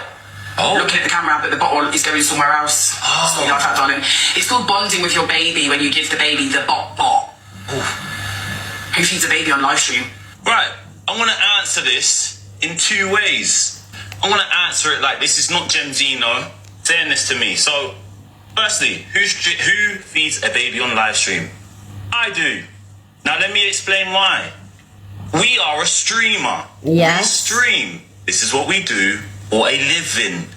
Looking at the camera, but the bottle is going somewhere else. So like that, darling. It's called bonding with your baby when you give the baby the bot. Who feeds a baby on live stream? Right, I want to answer this in two ways. I'm going to answer it like this. Is not Jamzino saying this to me. So, firstly, who feeds a baby on live stream? I do. Now, let me explain why. We are a streamer. Yes. We stream. This is what we do for a living.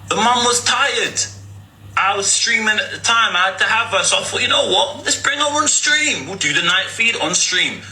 The mum was tired. I was streaming at the time. I had to have her. So I thought, you know what? Let's bring her on stream. We'll do the night feed on stream.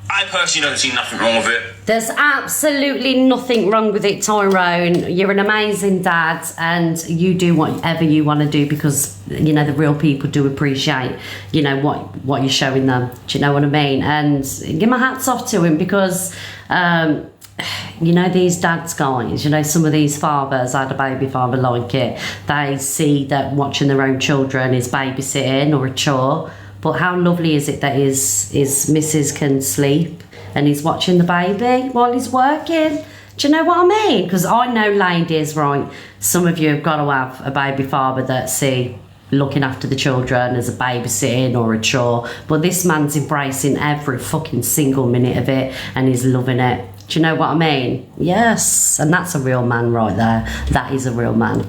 I personally don't see nothing wrong with it. There's absolutely nothing wrong with it, Tyrone. You're an amazing dad, and you do whatever you want to do because, you know, the real people do appreciate, you know, what you're showing them. Do you know what I mean? And give my hats off to him because, you know, these dads, guys, you know, some of these fathers, I had a baby father like it, they see that watching their own children is babysitting or a chore. But how lovely is it that his missus can sleep and he's watching the baby while he's working? Do you know what I mean? Because I know, ladies, right, some of you have got to have a baby father that see looking after the children as a babysitting or a chore. But this man's embracing every fucking single minute of it and he's loving it. Do you know what I mean? Yes. And that's a real man right there. That is a real man.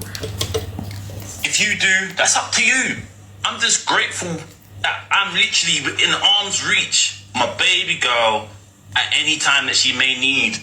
If you do, that's up to you. I'm just grateful that I'm literally within arm's reach of my baby girl at any time that she may need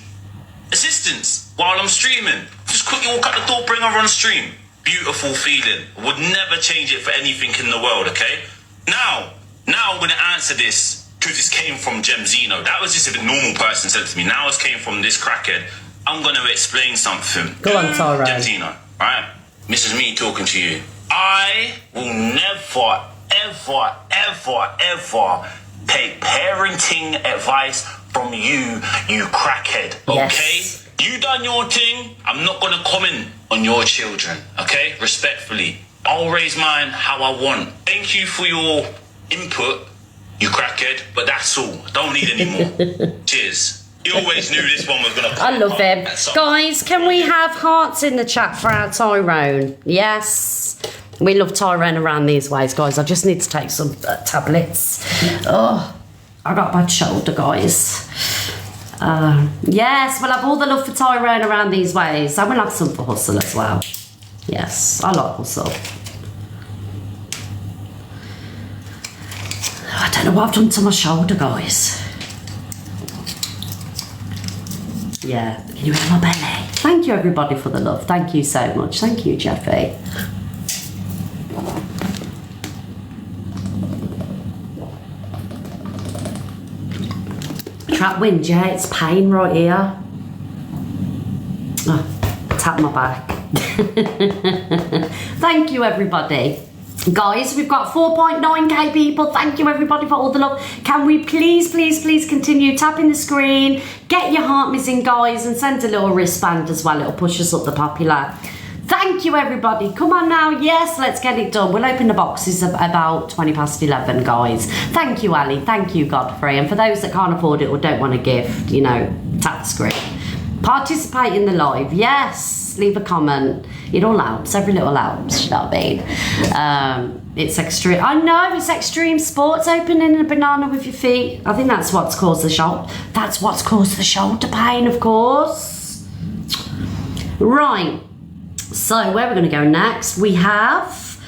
assistance while I'm streaming. Just quickly walk out the door, bring her on stream. Beautiful feeling. Would never change it for anything in the world, okay? Now I'm going to answer this because this came from Jamzino. That was just if a normal person said to me. Now it came from this crackhead. I'm going to explain something. Go on, Tyrone. Jamzino, right? This is me talking to you. I will never, ever take parenting advice from you crackhead, okay? Yes. You done your thing. I'm not going to comment on your children, okay? Respectfully. I'll raise mine how I want. Thank you for your input, you crackhead, but that's all. I don't need any more. Cheers. You always knew this one was going to I love him. Guys, can we have hearts in the chat for our Tyrone? Yes. We love Tyrone around these ways, guys. I just need to take some tablets. Oh, I got a bad shoulder, guys. Yes, we'll have all the love for Tyrone around these ways. And we'll have some for Hustle as well. Yes, I like Hustle. I don't know what I've done to my shoulder, guys. Yeah, can you hear my belly? Thank you, everybody, for the love. Thank you so much. Thank you, Jeffy. Trap wind, yeah, it's pain right here. Oh, tap my back. Thank you, everybody. Guys, we've got 4.9k people. Thank you everybody for all the love. Can we please continue tapping the screen, get your heart missing, guys, and send a little wristband as well. It'll push us up the popular. Thank you everybody. Come on now. Yes, let's get it done. We'll open the boxes about 20 past 11, guys. Thank you, Ali. Thank you, Godfrey. And for those that can't afford it or don't want a gift, you know, tap the screen. Participate in the live. Yes, leave a comment. It all helps. Every little helps. You know what I mean? It's extreme. I know it's extreme sports. Opening a banana with your feet. I think that's what's caused the shoulder. That's what's caused the shoulder pain, of course. Right. So where we're going to go next? We have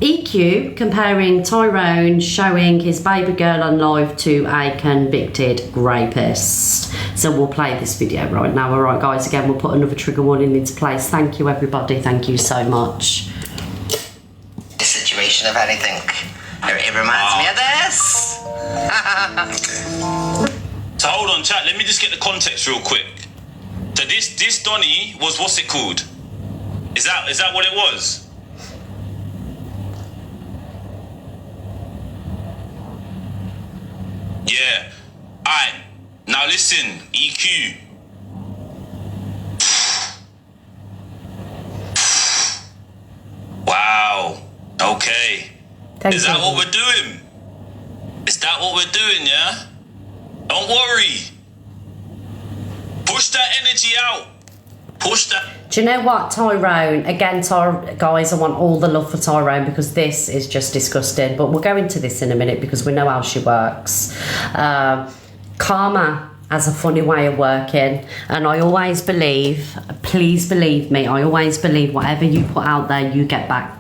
EQ comparing Tyrone showing his baby girl on live to a convicted rapist. So we'll play this video right now. All right, guys. Again, we'll put another trigger warning into place. Thank you, everybody. Thank you so much. The situation of anything. It reminds me of this. So hold on, chat. Let me just get the context real quick. So this Donny was, what's it called? Is that what it was? Yeah. Alright. Now listen, EQ. Wow. Okay. Is that what we're doing? Is that what we're doing, yeah? Don't worry. Push that energy out. Push that. Do you know what, Tyrone? Again, guys, I want all the love for Tyrone because this is just disgusting. But we'll go into this in a minute because we know how she works. Karma has a funny way of working. And I always believe, please believe me, I always believe whatever you put out there, you get back.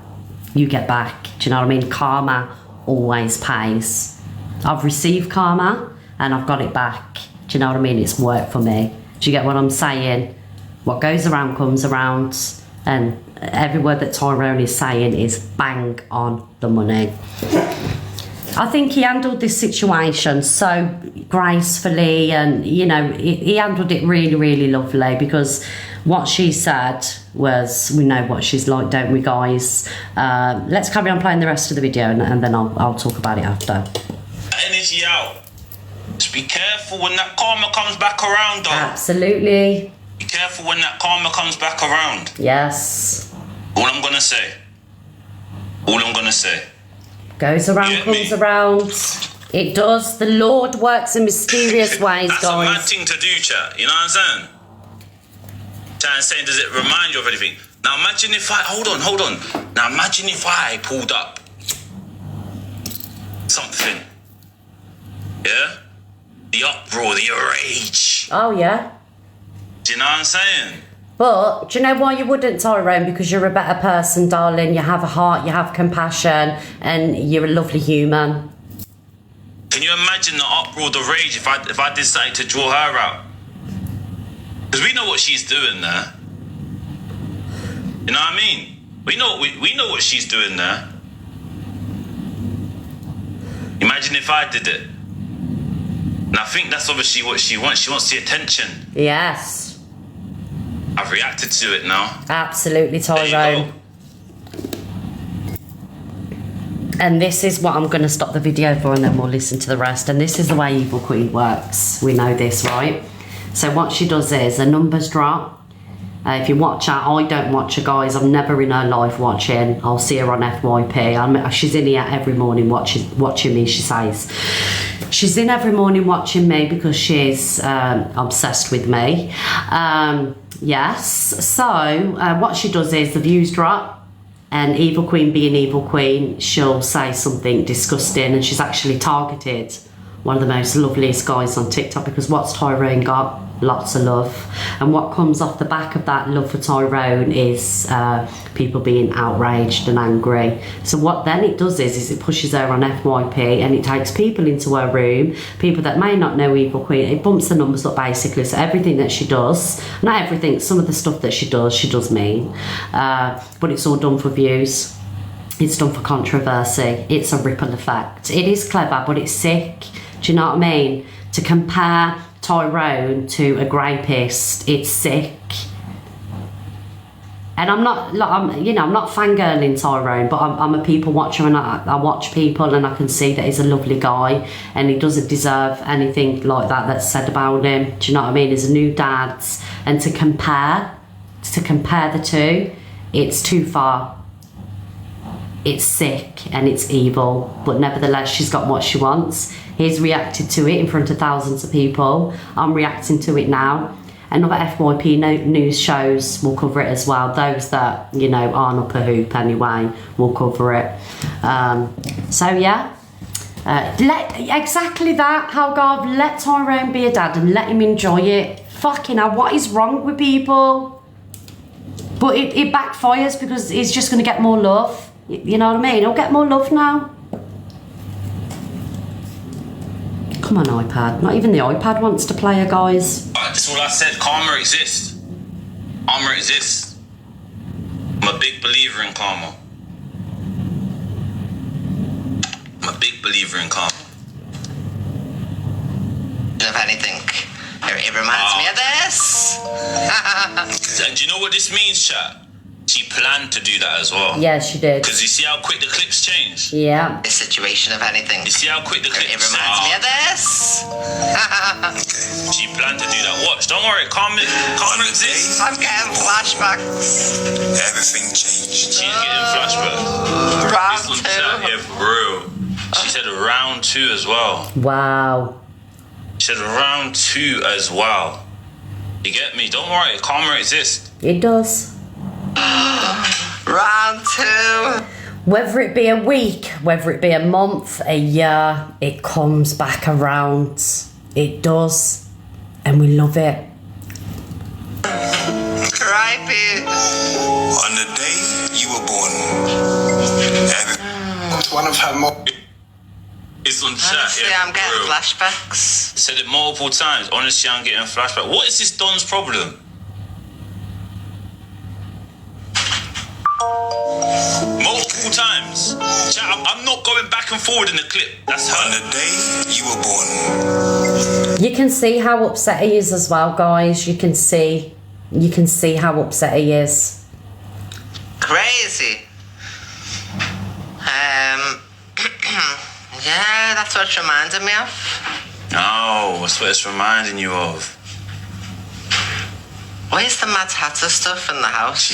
You get back. Do you know what I mean? Karma always pays. I've received karma and I've got it back. Do you know what I mean? It's worked for me. Do you get what I'm saying? What goes around comes around, and every word that Tyrone is saying is bang on the money. I think he handled this situation so gracefully, and you know, he handled it really, really lovely, because what she said was, we know what she's like, don't we, guys? Let's carry on playing the rest of the video, and then I'll talk about it after. Energy out. Just be careful when that karma comes back around, though. Absolutely. Be careful when that karma comes back around. Yes. All I'm gonna say. All I'm gonna say. Goes around, comes around. It does. The Lord works in mysterious ways, That's guys. a mad thing to do, chat. You know what I'm saying? Chat is saying, does it remind you of anything? Now imagine if I... Hold on. Now imagine if I pulled up something. Yeah? The uproar, the rage. Oh, yeah. Do you know what I'm saying? But do you know why you wouldn't, Tyrone? Because you're a better person, darling. You have a heart, you have compassion, and you're a lovely human. Can you imagine the uproar, the rage, if I decided to draw her out? Because we know what she's doing there. You know what I mean? We know what she's doing there. Imagine if I did it. And I think that's obviously what she wants. She wants the attention. Yes. I've reacted to it now. Absolutely, Tyrone. And this is what I'm going to stop the video for, and then we'll listen to the rest. And this is the way Evil Queen works. We know this, right? So what she does is the numbers drop. If you watch her, I don't watch her, guys. I'm never in her live watching. I'll see her on FYP. She's in here every morning watching me, she says. She's in every morning watching me because she's obsessed with me. Yes. So what she does is the views drop, and Evil Queen being Evil Queen, she'll say something disgusting, and she's actually targeted one of the most loveliest guys on TikTok, because what's Tyrone got? Lots of love. And what comes off the back of that love for Tyrone is people being outraged and angry. So what then it does is it pushes her on FYP, and it takes people into her room, people that may not know Evil Queen. It bumps the numbers up, basically. So everything that she does, not everything, some of the stuff that she does mean, but it's all done for views. It's done for controversy. It's a ripple effect. It is clever, but it's sick. Do you know what I mean? To compare Tyrone to a rapist, it's sick. And I'm not, like, I'm not fangirling Tyrone, but I'm a people watcher, and I watch people, and I can see that he's a lovely guy, and he doesn't deserve anything like that that's said about him. Do you know what I mean? He's a new dad, and to compare the two, it's too far. It's sick and it's evil, but nevertheless, she's got what she wants. He's reacted to it in front of thousands of people. I'm reacting to it now. And other FYP news shows will cover it as well. Those that, you know, aren't up a hoop anyway will cover it. So yeah, exactly that. How God let Tyrone be a dad and let him enjoy it. Fucking hell, what is wrong with people? But it backfires because he's just going to get more love. You know what I mean? He'll get more love now. Come on, iPad. Not even the iPad wants to play her, guys. That's all I said. Karma exists. Karma exists. I'm a big believer in karma. I'm a big believer in karma. Of anything. It reminds me of this. And do you know what this means, chat? She planned to do that as well. Yeah, she did. Because you see how quick the clips change? Yeah. The situation of anything. You see how quick the clips It reminds me of this. She planned to do that. Watch, don't worry, karma exists. I'm getting flashbacks. Everything changed. She's getting flashbacks. Round This one's two. out here for real. She said round 2 as well. Wow. She said round 2 as well. You get me? Don't worry, karma exists. It does. Round 2. Whether it be a week, whether it be a month, a year, it comes back around. It does. And we love it. Cripey. On the day you were born, one of her more. It's on chat. Honestly, Yeah, I'm getting bro. flashbacks. Said it multiple times. Honestly, I'm getting flashback. What is this Don's problem? Multiple times. Chat, I'm not going back and forward in the clip. That's On her. the day you were born, You can see how upset he is as well, guys. You can see how upset he is. Crazy. Yeah, that's what it's reminding me of. No, that's what it's reminding you of. Where's the Mad Hatter stuff in the house?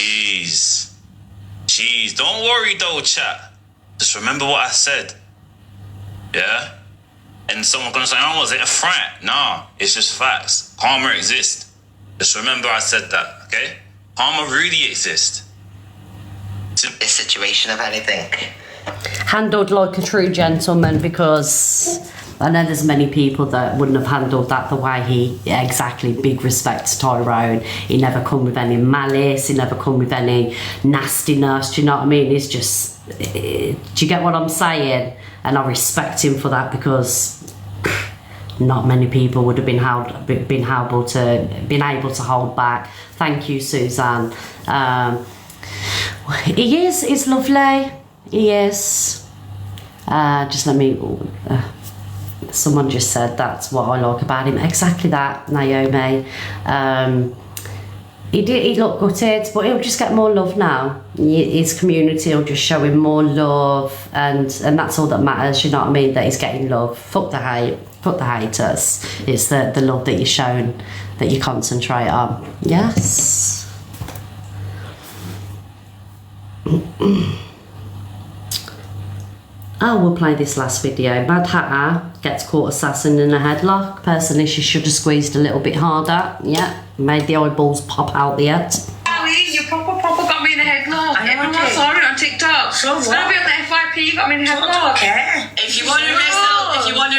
Jeez. Don't worry though, chat. Just remember what I said. Yeah? And someone's gonna say, oh, was it a threat? Nah, it's just facts. Karma exists. Just remember I said that, okay? Karma really exists. The situation of anything. Handled like a true gentleman, because I know there's many people that wouldn't have handled that the way he exactly. Big respect to Tyrone. He never come with any malice, he never come with any nastiness, do you know what I mean? It's just, do you get what I'm saying? And I respect him for that, because not many people would have been able to hold back. Thank you, Suzanne. He's lovely. He is. Just let me. Someone just said that's what I like about him. Exactly that, Naomi. He looked gutted, but he'll just get more love now. His community will just show him more love, and that's all that matters. You know what I mean? That he's getting love. Fuck the hate. Fuck the haters. It's the love that you're shown, that you concentrate on. Yes. Oh, we'll play this last video. Mad Hatter gets caught assassin in a headlock. Personally, she should have squeezed a little bit harder. Yeah, made the eyeballs pop out the head. Ali, you proper got me in a headlock. Everyone saw it on TikTok. So what? It's gonna be on the FYP, you got me in a headlock. Okay. If you want to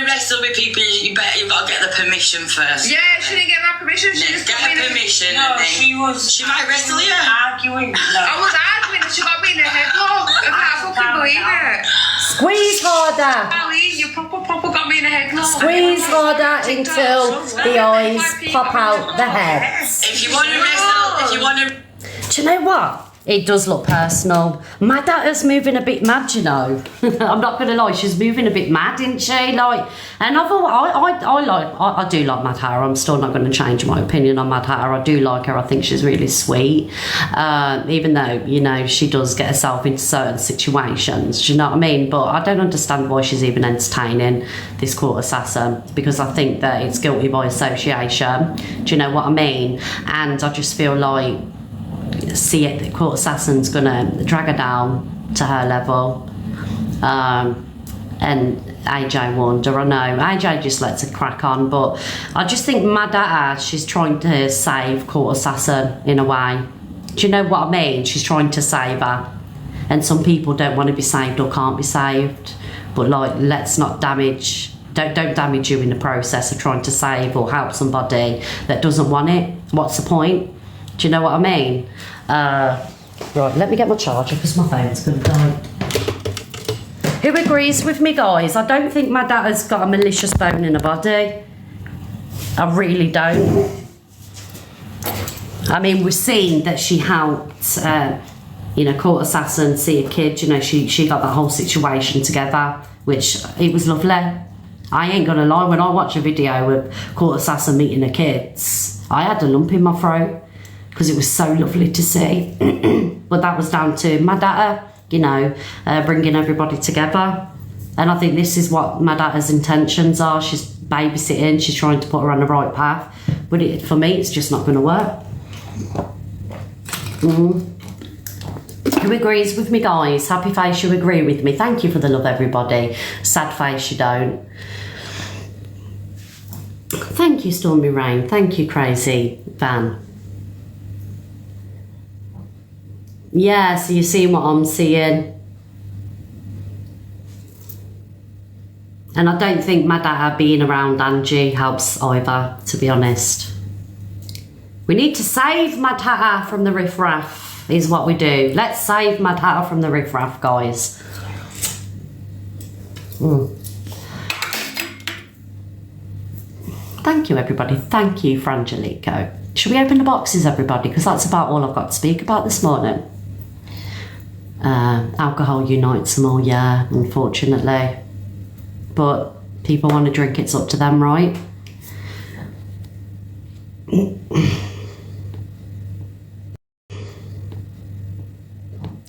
wrestle with people, you've got to get the permission first. Yeah, she didn't get my permission. She just get got me her in a permission. No, and then she might wrestle you. Arguing. I was arguing and she got me in a headlock. I can't fucking believe it. Squeeze harder. Ali, you proper got me in a headlock. Squeeze harder until the eyes pop out the heads. If you want to wrestle, Do you know what? It does look personal. My daughter's moving a bit mad, you know. I'm not gonna lie, she's moving a bit mad, isn't she? Like, and I do like Mad Hatter. I'm still not gonna change my opinion on Mad Hatter. I do like her. I think she's really sweet. Even though, you know, she does get herself into certain situations. Do you know what I mean? But I don't understand why she's even entertaining this court assassin, because I think that it's guilty by association. Do you know what I mean? And I just feel like the court assassin's gonna drag her down to her level, and AJ Wonder, I know AJ just lets her crack on, but I just think Mad Hatter, she's trying to save court assassin in a way. Do you know what I mean? She's trying to save her, and some people don't want to be saved or can't be saved, but like, let's not damage, don't damage you in the process of trying to save or help somebody that doesn't want it. What's the point? Do you know what I mean? Right, let me get my charger because my phone's going to die. Who agrees with me, guys? I don't think my dad has got a malicious bone in her body. I really don't. I mean, we've seen that she helped, you know, court assassin see a kid. You know, she got that whole situation together, which it was lovely. I ain't gonna lie, when I watch a video of court assassin meeting her kids, I had a lump in my throat, because it was so lovely to see. But that was down to Mad Hatter, you know, bringing everybody together. And I think this is what Mad Hatter's intentions are. She's babysitting, she's trying to put her on the right path. But for me, it's just not going to work. Who agrees with me, guys? Happy face, you agree with me. Thank you for the love, everybody. Sad face, you don't. Thank you, Stormy Rain. Thank you, Crazy Van. Yeah, so you're seeing what I'm seeing. And I don't think Mad Hatter being around Angie helps either, to be honest. We need to save Mad Hatter from the riffraff, is what we do. Let's save Mad Hatter from the riffraff, guys. Thank you, everybody. Thank you, Frangelico. Should we open the boxes, everybody? Because that's about all I've got to speak about this morning. Alcohol unites them all, yeah, unfortunately. But people want to drink, it's up to them, right?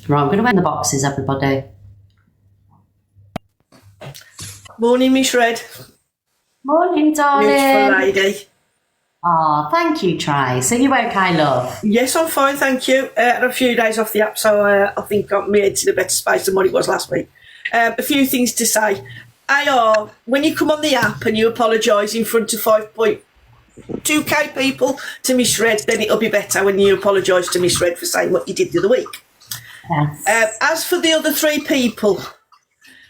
Right, I'm going to open the boxes, everybody. Morning, Miss Red. Morning, darling. Beautiful lady. Oh, thank you, Trace. Are you okay, love? Yes, I'm fine, thank you. Had a few days off the app, so I think got my head's in a better space than what it was last week. A few things to say. When you come on the app and you apologise in front of 5.2k people to Miss Red, then it'll be better when you apologise to Miss Red for saying what you did the other week. Yes. As for the other three people,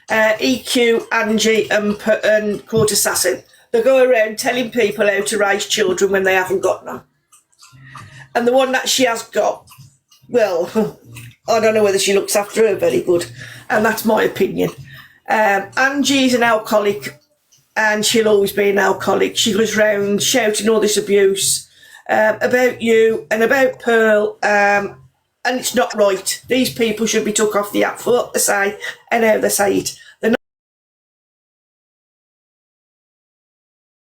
EQ, Angie and Court Assassin, they go around telling people how to raise children when they haven't got none. And the one that she has got, well, I don't know whether she looks after her very good, and that's my opinion. Angie's an alcoholic, and she'll always be an alcoholic. She goes round shouting all this abuse about you and about Pearl, and it's not right. These people should be took off the app for what they say and how they say it. They're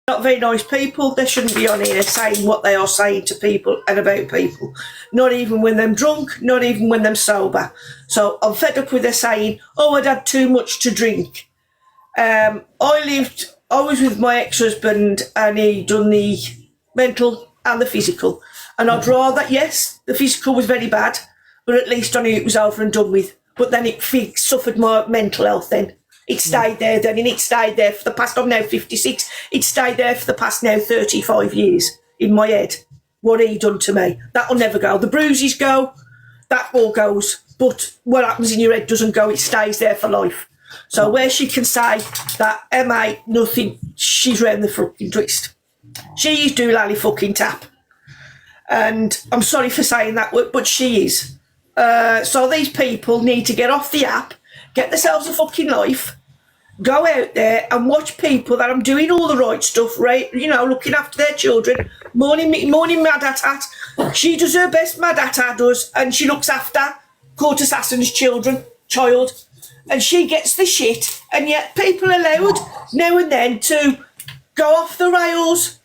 not very nice people. They shouldn't be on here saying what they are saying to people and about people. Not even when they're drunk, not even when they're sober. So I'm fed up with her saying, oh, I'd had too much to drink. I was with my ex-husband and he done the mental and the physical. And I'd rather, yes, the physical was very bad, but at least I knew it was over and done with. But then it suffered my mental health then. It stayed there then, and it stayed there for the past, I'm now 56, it stayed there for the past now 35 years in my head, what he done to me. That'll never go. The bruises go, that all goes, but what happens in your head doesn't go, it stays there for life. So where she can say that Emma ain't nothing, she's round the fucking twist. She's doolally fucking tap. And I'm sorry for saying that, but she is. So these people need to get off the app, get themselves a fucking life, go out there and watch people that are doing all the right stuff, right? You know, looking after their children. Morning Mad Hatter. She does her best, Mad Hatter does, and she looks after Court Assassin's child, and she gets the shit, and yet people are allowed now and then to go off the rails.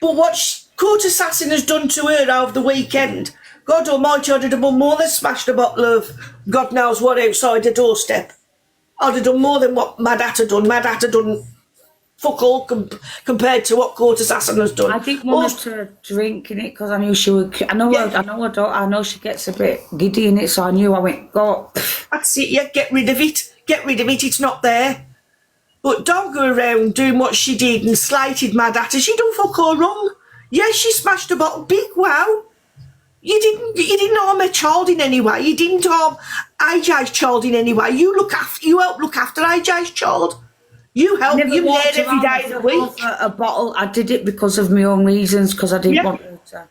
But what Court Assassin has done to her over the weekend, God almighty, I'd have done more than smashed a bottle of God knows what outside the doorstep. I'd have done more than what Mad Hat had done. Mad Hat had done fuck all compared to what Court Assassin has done. I didn't want her to drink in it because I knew she would. I know she gets a bit giddy in it, so I knew. I went, go. That's it. Yeah, get rid of it. Get rid of it. It's not there. But don't go around doing what she did and slighted Mad Hatter. She done fuck all wrong. Yes, she smashed a bottle. Big wow. You didn't harm her child in any way. You didn't harm AJ's child in any way. You helped look after AJ's child. You helped. You there every day of the week. A bottle. I did it because of my own reasons, because I didn't want her to.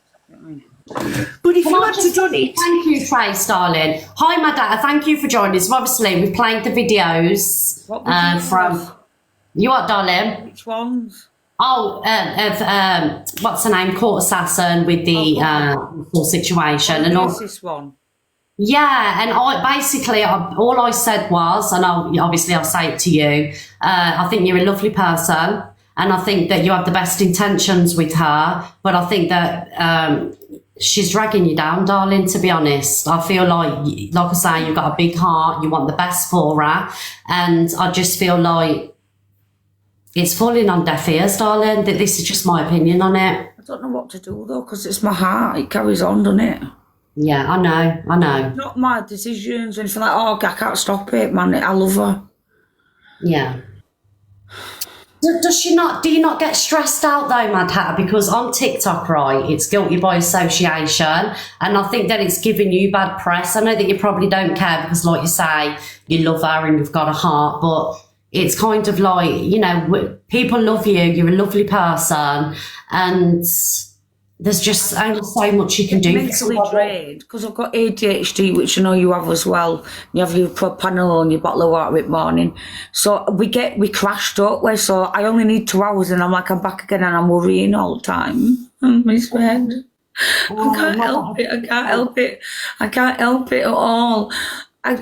But if you had to done it. Thank you, Trace, darling. Hi, my dad. Thank you for joining us. Obviously, we've played the videos from. You what, darling? Which ones? Oh, what's the name? Court Assassin with the whole situation and all. This one. Yeah, and all I said was, and I'll say it to you. I think you're a lovely person, and I think that you have the best intentions with her. But I think that she's dragging you down, darling. To be honest, I feel like I say, you've got a big heart. You want the best for her, and I just feel like it's falling on deaf ears, darling. That this is just my opinion on it. I don't know what to do though, because it's my heart. It carries on, doesn't it? Yeah, I know. Not my decisions or anything like, I can't stop it, man. I love her. Yeah. Do you not get stressed out though, Mad Hatter? Because on TikTok, right, it's guilty by association, and I think that it's giving you bad press. I know that you probably don't care because, like you say, you love her and you've got a heart, but it's kind of like, people love you, you're a lovely person, and there's just only so much you can do. Mentally drained, because I've got ADHD, which I know you have as well. You have your Propanol and your bottle of water at morning. So we crash, don't we? So I only need 2 hours and I'm back again, and I'm worrying all the time. I'm misread. I can't help it. I can't help it at all. I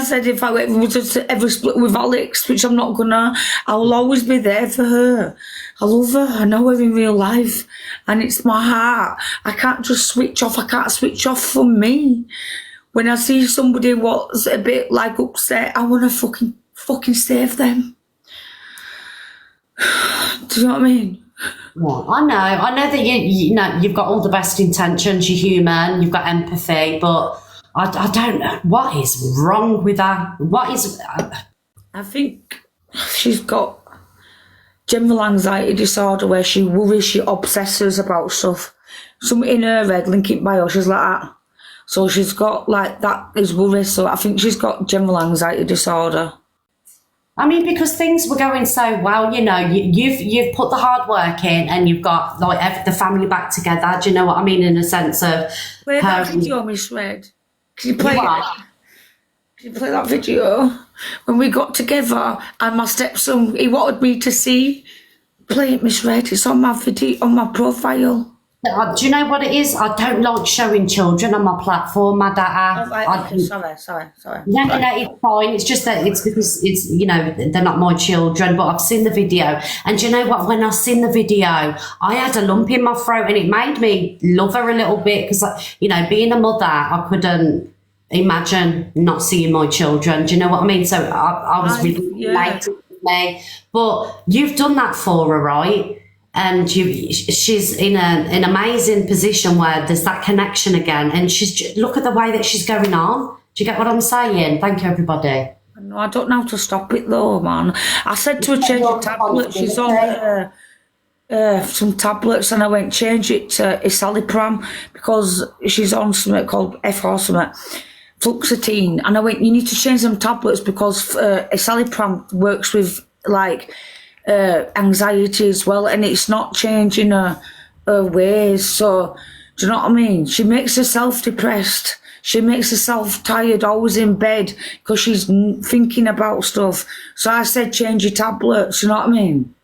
said if I was ever split with Alex, which I'm not gonna, I will always be there for her. I love her. I know her in real life, and it's my heart. I can't just switch off. I can't switch off from me. When I see somebody what's a bit upset, I want to fucking save them. Do you know what I mean? Well, I know that you've got all the best intentions. You're human. You've got empathy, but I don't know what is wrong with her. I think she's got general anxiety disorder where she worries, she obsesses about stuff. Something in her head, link it by her, she's like that. So she's got that is worry. So I think she's got general anxiety disorder. I mean, because things were going so well, you've put the hard work in, and you've got the family back together. Do you know what I mean? In a sense of play that video, Miss Red. Can you play it? Can you play that video when we got together and my stepson, he wanted me to see? Play it, Miss Red. It's on my video, on my profile. Do you know what it is? I don't like showing children on my platform, Mad Hatter. Sorry. No, it's fine. It's just that it's because they're not my children, but I've seen the video. And do you know what? When I seen the video, I had a lump in my throat, and it made me love her a little bit because, being a mother, I couldn't imagine not seeing my children. Do you know what I mean? So I was really related with me. But you've done that for her, right? And she's in an amazing position where there's that connection again. And look at the way that she's going on. Do you get what I'm saying? Thank you, everybody. No, I don't know how to stop it though, man. I said to her, change the tablet. She's on some tablets, and I went, change it to Escitalopram because she's on something called fluoxetine. And I went, you need to change some tablets because Escitalopram works with anxiety as well, and it's not changing her ways. So do you know what I mean? She makes herself depressed, she makes herself tired, always in bed because she's thinking about stuff. So I said, change your tablets. You know what I mean?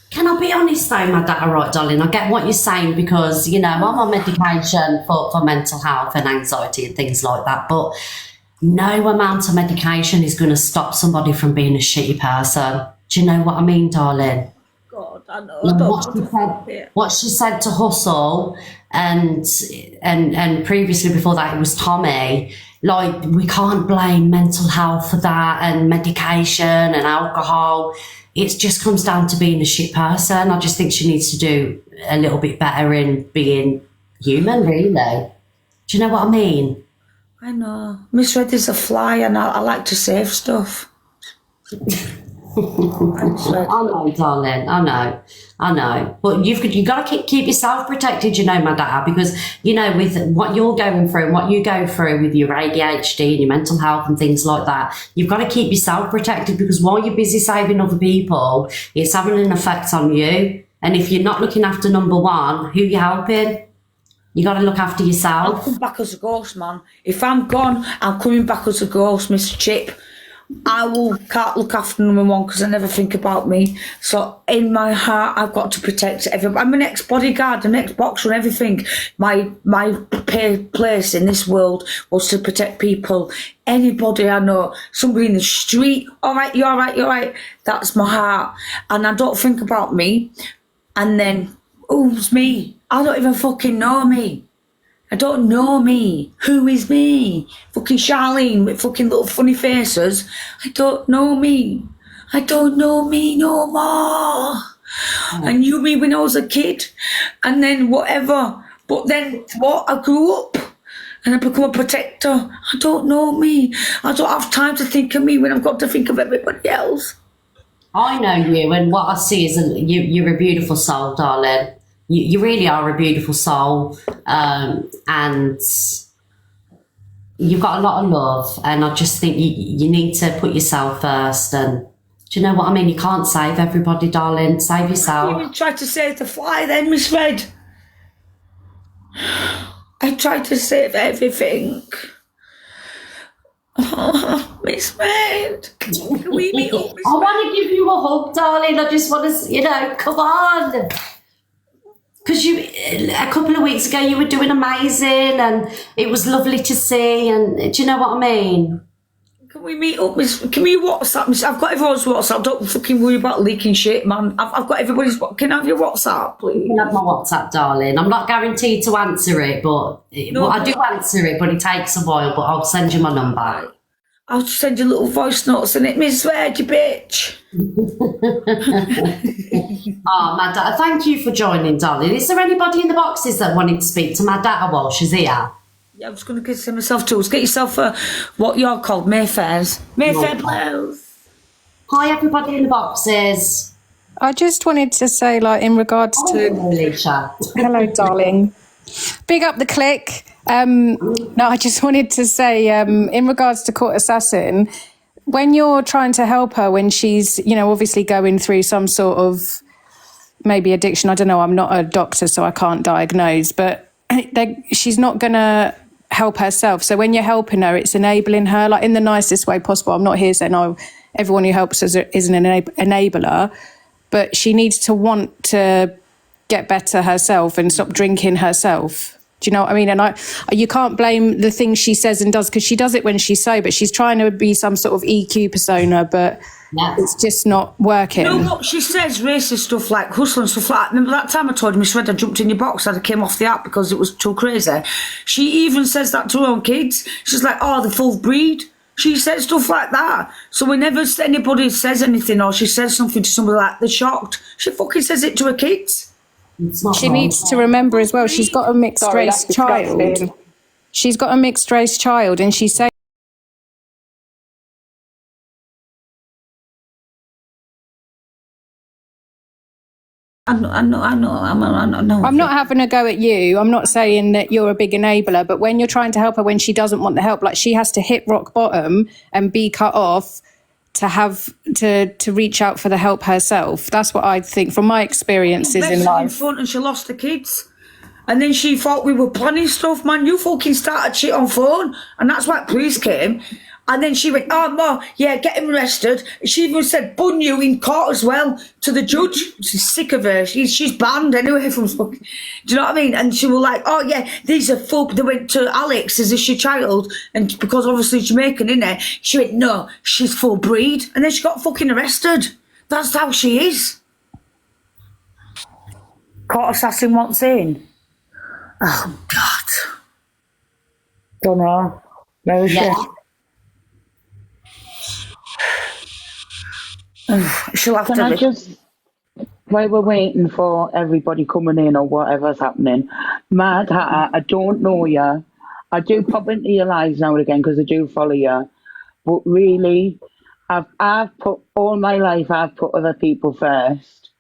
Can I be honest though, my dad? All right, darling, I get what you're saying because I'm on medication for mental health and anxiety and things like that, but no amount of medication is going to stop somebody from being a shitty person. Do you know what I mean, darling? God, I know. And what she said to Hustle and previously before that it was Tommy, like, we can't blame mental health for that and medication and alcohol. It just comes down to being a shit person. I just think she needs to do a little bit better in being human, really. Do you know what I mean? I know. Miss Red is a fly and I like to save stuff. I know, darling. I know. But you've got to keep yourself protected, you know, my dad, because, you know, with what you're going through and what you go through with your ADHD and your mental health and things like that, you've got to keep yourself protected, because while you're busy saving other people, it's having an effect on you. And if you're not looking after number one, who you helping? You got to look after yourself. I'll come back as a ghost, man. If I'm gone, I'm coming back as a ghost, Mr. Chip. I can't look after number one because I never think about me. So in my heart, I've got to protect everybody. I'm an ex-bodyguard, an ex-boxer and everything. My place in this world was to protect people. Anybody I know, somebody in the street, all right, you're all right, you're all right. That's my heart. And I don't think about me. And then, who's me? I don't even fucking know me. I don't know me. Who is me? Fucking Charlene with fucking little funny faces. I don't know me. I don't know me no more. I knew me when I was a kid. And then whatever. But then what? I grew up. And I become a protector. I don't know me. I don't have time to think of me when I've got to think of everybody else. I know you, and what I see is you're a beautiful soul, darling. You really are a beautiful soul, and you've got a lot of love, and I just think you need to put yourself first. And do you know what I mean? You can't save everybody, darling. Save yourself. I even tried to save the fly then, Miss Red. I tried to save everything. Oh, Miss Red, can we meet up, Miss I want to give you a hug, darling. I just want to, come on. Because a couple of weeks ago, you were doing amazing and it was lovely to see. And do you know what I mean? Can we meet up, Miss? Can we WhatsApp, Miss? I've got everyone's WhatsApp. Don't fucking worry about leaking shit, man. I've got everybody's. Can I have your WhatsApp, please? You can have my WhatsApp, darling. I'm not guaranteed to answer it, but I do answer it, but it takes a while. But I'll send you my number. I'll send you little voice notes in it, Miss Red, you bitch. Oh, my dad, thank you for joining, darling. Is there anybody in the boxes that wanted to speak to my dad while she's here? Yeah, I was going to send myself tools. Get yourself what you're called, Mayfairs. Mayfair blouse. Hi, everybody in the boxes. I just wanted to say, like, in regards to... Alicia. Hello, darling. Big up the click. No, I just wanted to say, in regards to Court Assassin, when you're trying to help her when she's, obviously going through some sort of maybe addiction, I don't know, I'm not a doctor, so I can't diagnose, but she's not going to help herself. So when you're helping her, it's enabling her, like, in the nicest way possible. I'm not here saying, everyone who helps us is an enabler, but she needs to want to get better herself and stop drinking herself. Do you know what I mean? And you can't blame the things she says and does, because she does it when she's sober. She's trying to be some sort of EQ persona, but it's just not working. No, look, she says racist stuff like hustle and stuff like that. Remember that time I told you, Miss Red, I jumped in your box and I came off the app because it was too crazy? She even says that to her own kids. She's like, oh, the full breed. She said stuff like that. So whenever anybody says anything or she says something to somebody like they're shocked, she fucking says it to her kids. She needs to remember as well, she's got a mixed race child. She's got a mixed race child, and she's saying, I know. I'm not having a go at you. I'm not saying that you're a big enabler, but when you're trying to help her when she doesn't want the help, like, she has to hit rock bottom and be cut off to have to reach out for the help herself. That's what I think from my experiences in life. In front and she lost the kids. And then she thought we were planning stuff, man. You fucking started shit on phone. And that's why police came. And then she went, oh, Ma, yeah, get him arrested. She even said, bun you in court as well to the judge. She's sick of her. She's banned anyway from fucking... Do you know what I mean? And she was like, oh, yeah, these are full... They went to Alex as if she's child. And because obviously Jamaican, innit? She went, no, she's full breed. And then she got fucking arrested. That's how she is. Court assassin wants in. Oh, God. Don't know. Where is she? She'll have Can I just, while we're waiting for everybody coming in or whatever's happening, Mad Hatter, I don't know you. I do pop into your lives now and again because I do follow you. But really, I've put all my life, I've put other people first,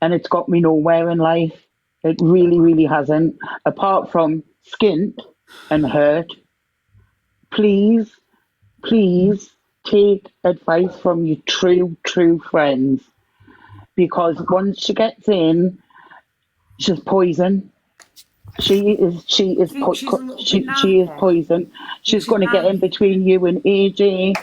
and it's got me nowhere in life. It really, really hasn't. Apart from skint and hurt. Please, please take advice from your true friends, because once she gets in, she's poison. She is poison. She's going to get in between you and AJ.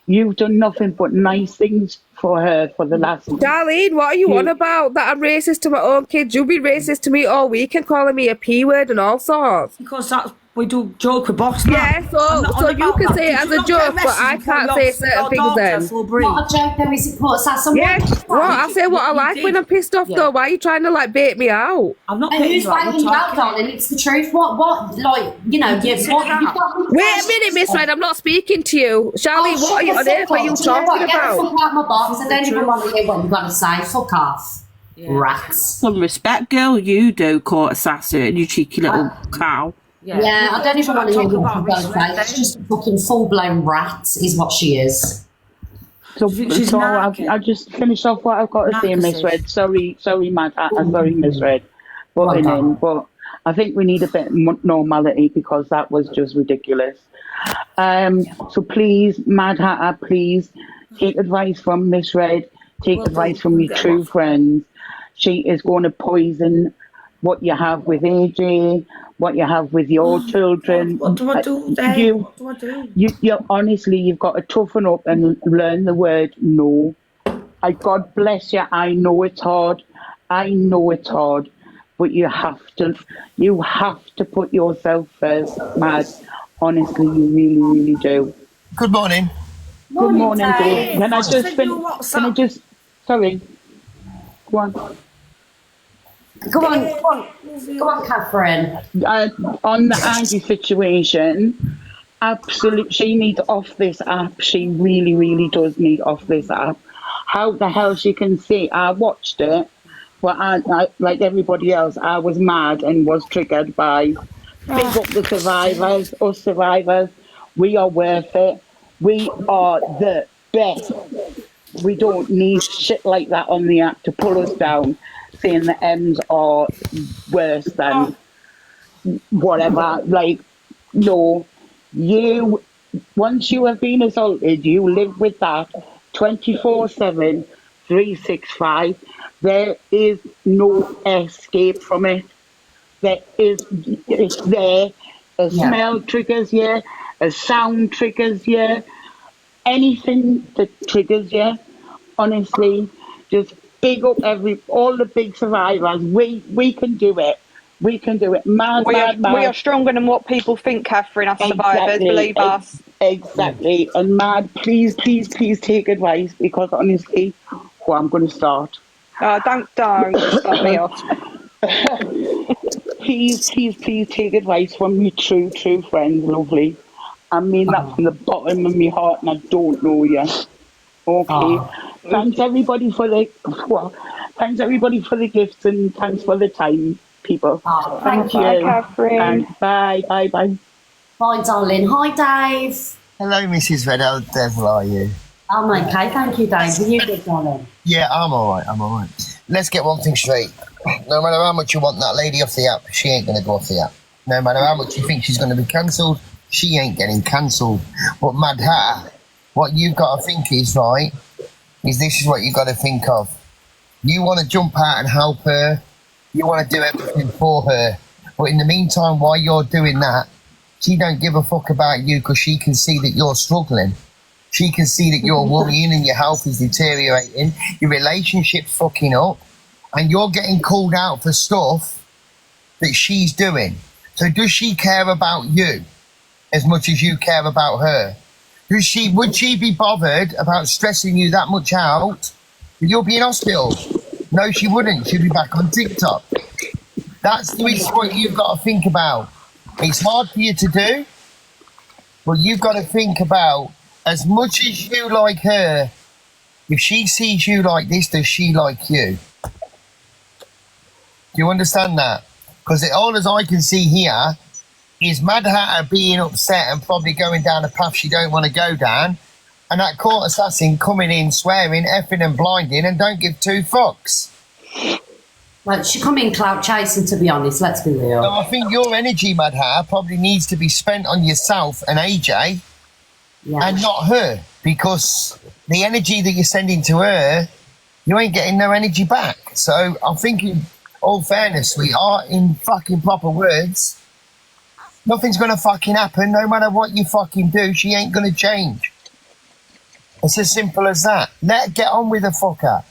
You've done nothing but nice things for her for the last... Darlene, what are you on about? That I'm racist to my own kids? You've been racist to me all weekend, calling me a P word and all sorts. Because that's... We do joke with boss. Yeah, so you can say it as a joke, but I can't say certain things then. Not a joke, though, is it, court assassin? Yeah, well, I say what I like when I'm pissed off, though. Why are you trying to, like, bait me out? I'm not and who's baiting you out, darling? It's the truth. What, like, you know, Wait a minute, Miss Red, I'm not speaking to you. Charlie, what are you on earth are you talking Get the about? fuck out my box. I don't even want to hear what you've got to say. Fuck off. Rats. Some respect, girl, you do, court assassin, you cheeky little cow. Yeah, I don't even want to hear what you've got to say. It's just fucking full-blown rats is what she is. So I'll just finish off what I've got to say, Miss Red. Sorry, Mad Hatter, sorry, Miss Red. But I think we need a bit of normality because that was just ridiculous. So please, Mad Hatter, please take advice from Miss Red. Take advice from your true friends. She is going to poison what you have with AJ, what you have with your children. What do I do then? What do I do? You honestly, you've got to toughen up and learn the word no. God bless you. I know it's hard. But you have to put yourself first, Mad. Honestly, you really, really do. Good morning. Good morning, Dave. Can I just sorry. Go on. Come on, Catherine. On the Angie situation, absolutely, she needs off this app. She really, really does need off this app. How the hell she can say, I watched it, but I like everybody else, I was mad and was triggered by big up the survivors, us survivors. We are worth it. We are the best. We don't need shit like that on the app to pull us down, saying the M's are worse than whatever. Like, no, once you have been assaulted, you live with that 24/7, 365. There is no escape from it. It's there. A smell triggers you, a sound triggers you, anything that triggers you. Honestly, just big up all the big survivors. We can do it. We can do it. Mad. We are stronger than what people think, Catherine, as survivors, believe us. Exactly. And Mad, please take advice, because honestly, I'm going to start. Don't start me off. Please take advice from your true friends, lovely. I mean that from the bottom of my heart, and I don't know you. Okay. Thanks everybody for the gifts, and thanks for the time, people. Thank you. Bye, Catherine. Bye. Bye, darling. Hi, Dave. Hello, Mrs. Red. How the devil are you? I'm okay, thank you, Dave. Are you good, darling? Yeah, I'm all right. Let's get one thing straight. No matter how much you want that lady off the app, she ain't going to go off the app. No matter how much you think she's going to be cancelled, she ain't getting cancelled. But Mad Hatter, what you've got to think is, right, is this is what you've got to think of. You want to jump out and help her. You want to do everything for her. But in the meantime, while you're doing that, she don't give a fuck about you, because she can see that you're struggling. She can see that you're worrying and your health is deteriorating, your relationship's fucking up, and you're getting called out for stuff that she's doing. So does she care about you as much as you care about her? Would she be bothered about stressing you that much out? You'll be in hospital. No, she wouldn't. She'd be back on TikTok. That's the what you've got to think about. It's hard for you to do, but you've got to think about, as much as you like her, if she sees you like this, does she like you? Do you understand that? Because all as I can see here is Mad Hatter being upset and probably going down a path she don't want to go down, and that court assassin coming in, swearing, effing and blinding, and don't give two fucks. Well, she come in clout chasing, to be honest, let's be real. So I think your energy, Mad Hatter, probably needs to be spent on yourself and AJ, and not her, because the energy that you're sending to her, you ain't getting no energy back. So I'm thinking, all fairness, sweetheart, in fucking proper words, nothing's gonna fucking happen. No matter what you fucking do, she ain't gonna change. It's as simple as that. Let her get on with the fucker.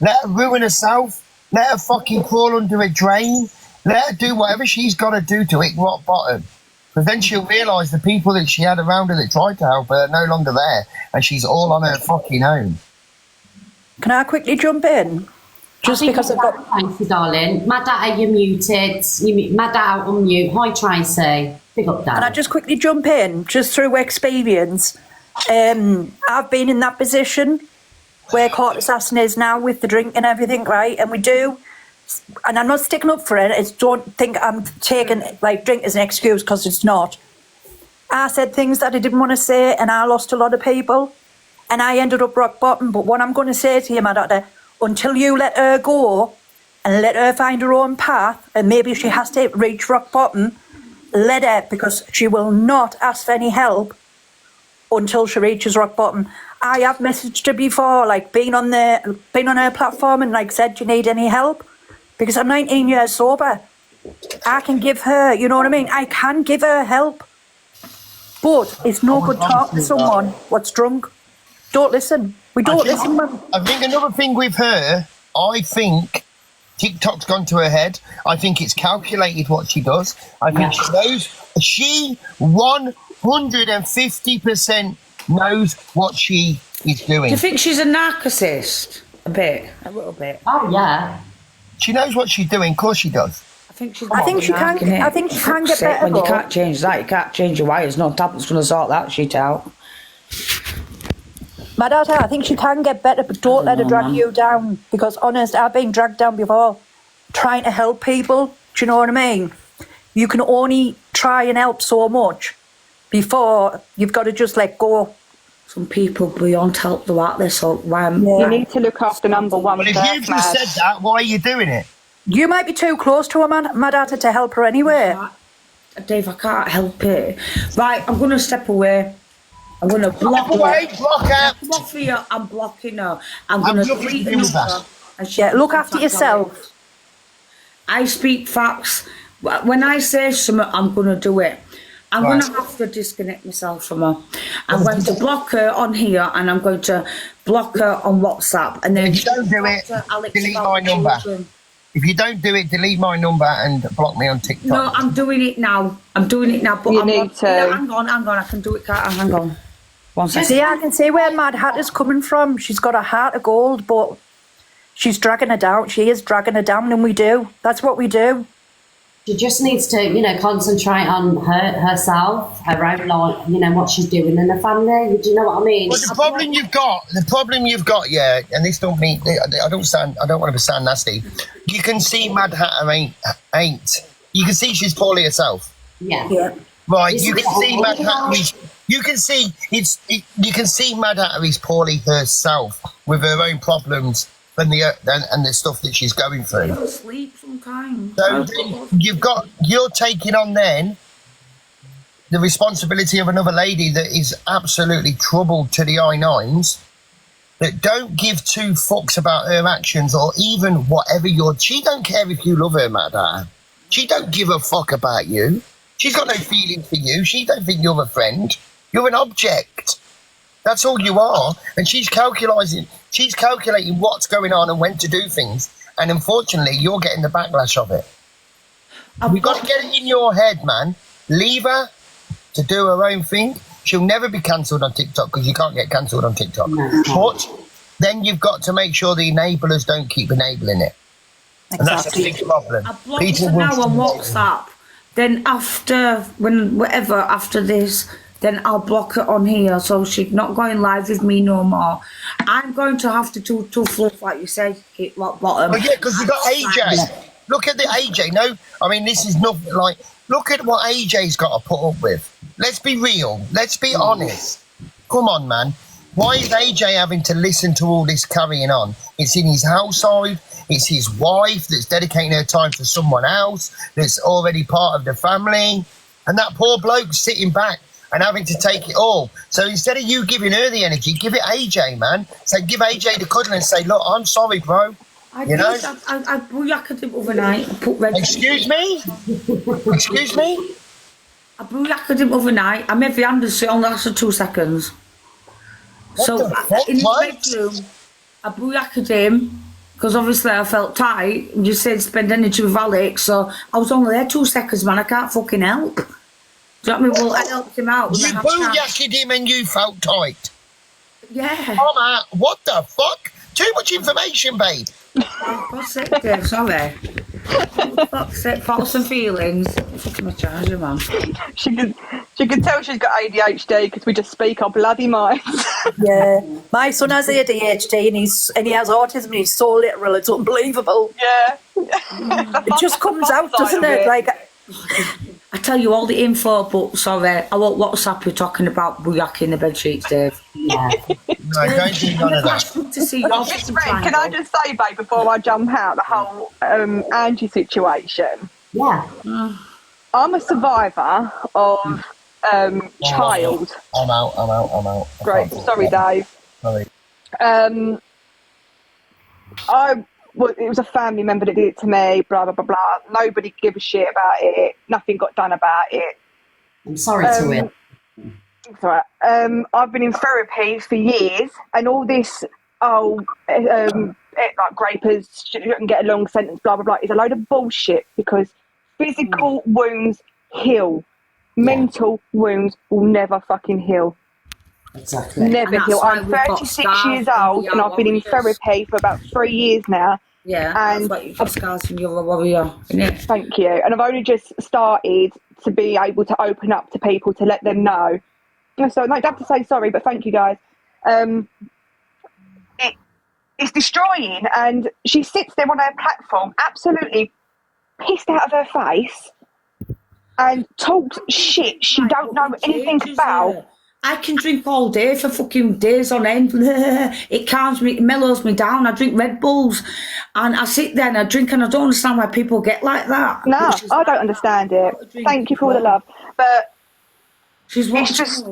Let her ruin herself. Let her fucking crawl under a drain. Let her do whatever she's got to do to hit rock bottom. But then she'll realise the people that she had around her that tried to help her are no longer there, and she's all on her fucking own. Can I quickly jump in? Just because I've got... Thank you, darling. Mad Hatter, you're muted. Mad Hatter, unmute. Hi, Tracy. Big up, Dad. Can I just quickly jump in, just through experience? I've been in that position where Court Assassin is now with the drink and everything, right? And we do, and I'm not sticking up for it. Don't think I'm taking like drink as an excuse, because it's not. I said things that I didn't want to say, and I lost a lot of people, and I ended up rock bottom. But what I'm going to say to you, my daughter, until you let her go and let her find her own path, and maybe she has to reach rock bottom, let her, because she will not ask for any help until she reaches rock bottom. I have messaged her before, like been on her platform and like said, do you need any help? Because I'm 19 years sober. I can give her, you know what I mean? I can give her help. But it's no good talking to someone what's drunk. Don't listen. We don't listen, man. I think another thing with her, I think TikTok's gone to her head. I think it's calculated what she does. I think she knows. She 150% knows what she is doing. Do you think she's a narcissist? A little bit. Oh yeah. She knows what she's doing. Of course she does. I think she can get better. When you can't change that, you can't change your wires. No tablet's going to sort that shit out. My daughter, I think she can get better, but don't let her drag you down. Because honest, I've been dragged down before, trying to help people. Do you know what I mean? You can only try and help so much before you've got to just let go. Some people beyond help though out there, so why You need to look after number one. Well, if you've just said that, why are you doing it? You might be too close to her, my daughter, to help her anyway. Dave, I can't help it. Right, I'm going to step away. I'm going to block her. Block her. Come off here, I'm blocking her. I'm going to delete the number. Yeah, look after yourself. I speak facts. When I say something, I'm going to do it. I'm going to have to disconnect myself from her. I'm going to block her on here, and I'm going to block her on WhatsApp. And then if you don't do it, delete my number. If you don't do it, delete my number and block me on TikTok. No, I'm doing it now. But you need to. Yeah, hang on. I can do it. Hang on. One second. See, I can see where Mad Hatter's coming from. She's got a heart of gold, but she's dragging her down. She is dragging her down, and we do. That's what we do. She just needs to, concentrate on herself, her own life, what she's doing in her family. Do you know what I mean? But the problem you've got, yeah, and this don't mean, I don't want to sound nasty. You can see Mad Hatter ain't. You can see she's poorly herself. Yeah. Right. You can see Mad Hatter. You can see Mad Hatter is poorly herself with her own problems. And the stuff that she's going through. Sleep sometimes. So you're taking on then the responsibility of another lady that is absolutely troubled to the I-9s, that don't give two fucks about her actions or even whatever she don't care if you love her, Mad. She don't give a fuck about you. She's got no feeling for you. She don't think you're a friend. You're an object. That's all you are. And she's calculating what's going on and when to do things. And unfortunately, you're getting the backlash of it. You've got to get it in your head, man. Leave her to do her own thing. She'll never be cancelled on TikTok because you can't get cancelled on TikTok. But then you've got to make sure the enablers don't keep enabling it. And that's a big problem. I blocked her now on WhatsApp. Then after this, then I'll block her on here, so she's not going live with me no more. I'm going to have to do fluff, like you said, keep rock bottom. Oh yeah, because you got AJ. Look at the AJ. No, I mean this is nothing like. Look at what AJ's got to put up with. Let's be real. Let's be honest. Come on, man. Why is AJ having to listen to all this carrying on? It's in his household. It's his wife that's dedicating her time to someone else that's already part of the family. And that poor bloke's sitting back and having to take it all. So instead of you giving her the energy, give it AJ, man. So give AJ the cuddle and say, look, I'm sorry, bro. I booyaked him overnight. I put red. Excuse me? Excuse me? I booyaked him overnight. I made the Anderson, it only lasted 2 seconds. So in his bedroom, I booyaked him because obviously I felt tight. You said spend energy with Alex, so I was only there 2 seconds, man. I can't fucking help. Do you know what I mean? Well, I helped him out. You booyaked him and you felt tight? Yeah. What the fuck? Too much information, babe. Oh, God's sake, Dave, sorry. Fuck's sake, thoughts and feelings. Fucking my charger, man. She can tell she's got ADHD because we just speak our bloody minds. Yeah, my son has ADHD and he has autism and he's so literal, it's unbelievable. Yeah. It just comes out, doesn't it? Like, I tell you all the info, but sorry, I won't WhatsApp you talking about booyakking the bed sheets, Dave. No, don't do none of that. To see your Can I just say, babe, before I jump out, the whole Angie situation? Yeah. I'm a survivor of child. I'm out. Great. Sorry, Dave. Sorry. It was a family member that did it to me, blah, blah, blah, blah. Nobody gave a shit about it. Nothing got done about it. I'm sorry to hear. It's all right. I've been in therapy for years, and all this, like rapers shouldn't get a long sentence, blah, blah, blah, is a load of bullshit because physical wounds heal. Mental wounds will never fucking heal. Exactly. Never heal. I'm 36 years old and I've been in therapy for about 3 years now. Yeah, and that's what you've got scars and you're a warrior, innit? Thank you. And I've only just started to be able to open up to people to let them know. So I don't have to say sorry, but thank you guys. It's destroying, and she sits there on her platform absolutely pissed out of her face and talks shit she don't know anything about. I can drink all day for fucking days on end. It calms me, it mellows me down. I drink Red Bulls and I sit there and I drink, and I don't understand why people get like that. No, I don't understand it. Thank you for all the love. But it's just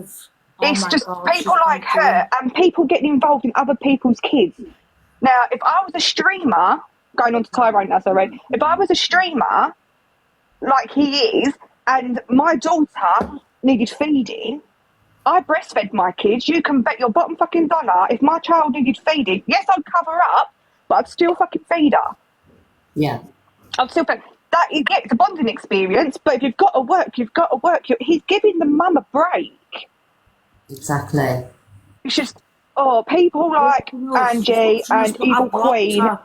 people like her and people getting involved in other people's kids. Now, if I was a streamer, going on to Tyrone now, sorry, if I was a streamer like he is and my daughter needed feeding, I breastfed my kids. You can bet your bottom fucking dollar if my child needed feeding, yes, I'd cover up, but I'd still fucking feed her. Yeah. I'd still feed. That you get the bonding experience, but if you've got to work, you've got to work. He's giving the mum a break. Exactly. It's just, people like Angie and Evil Queen.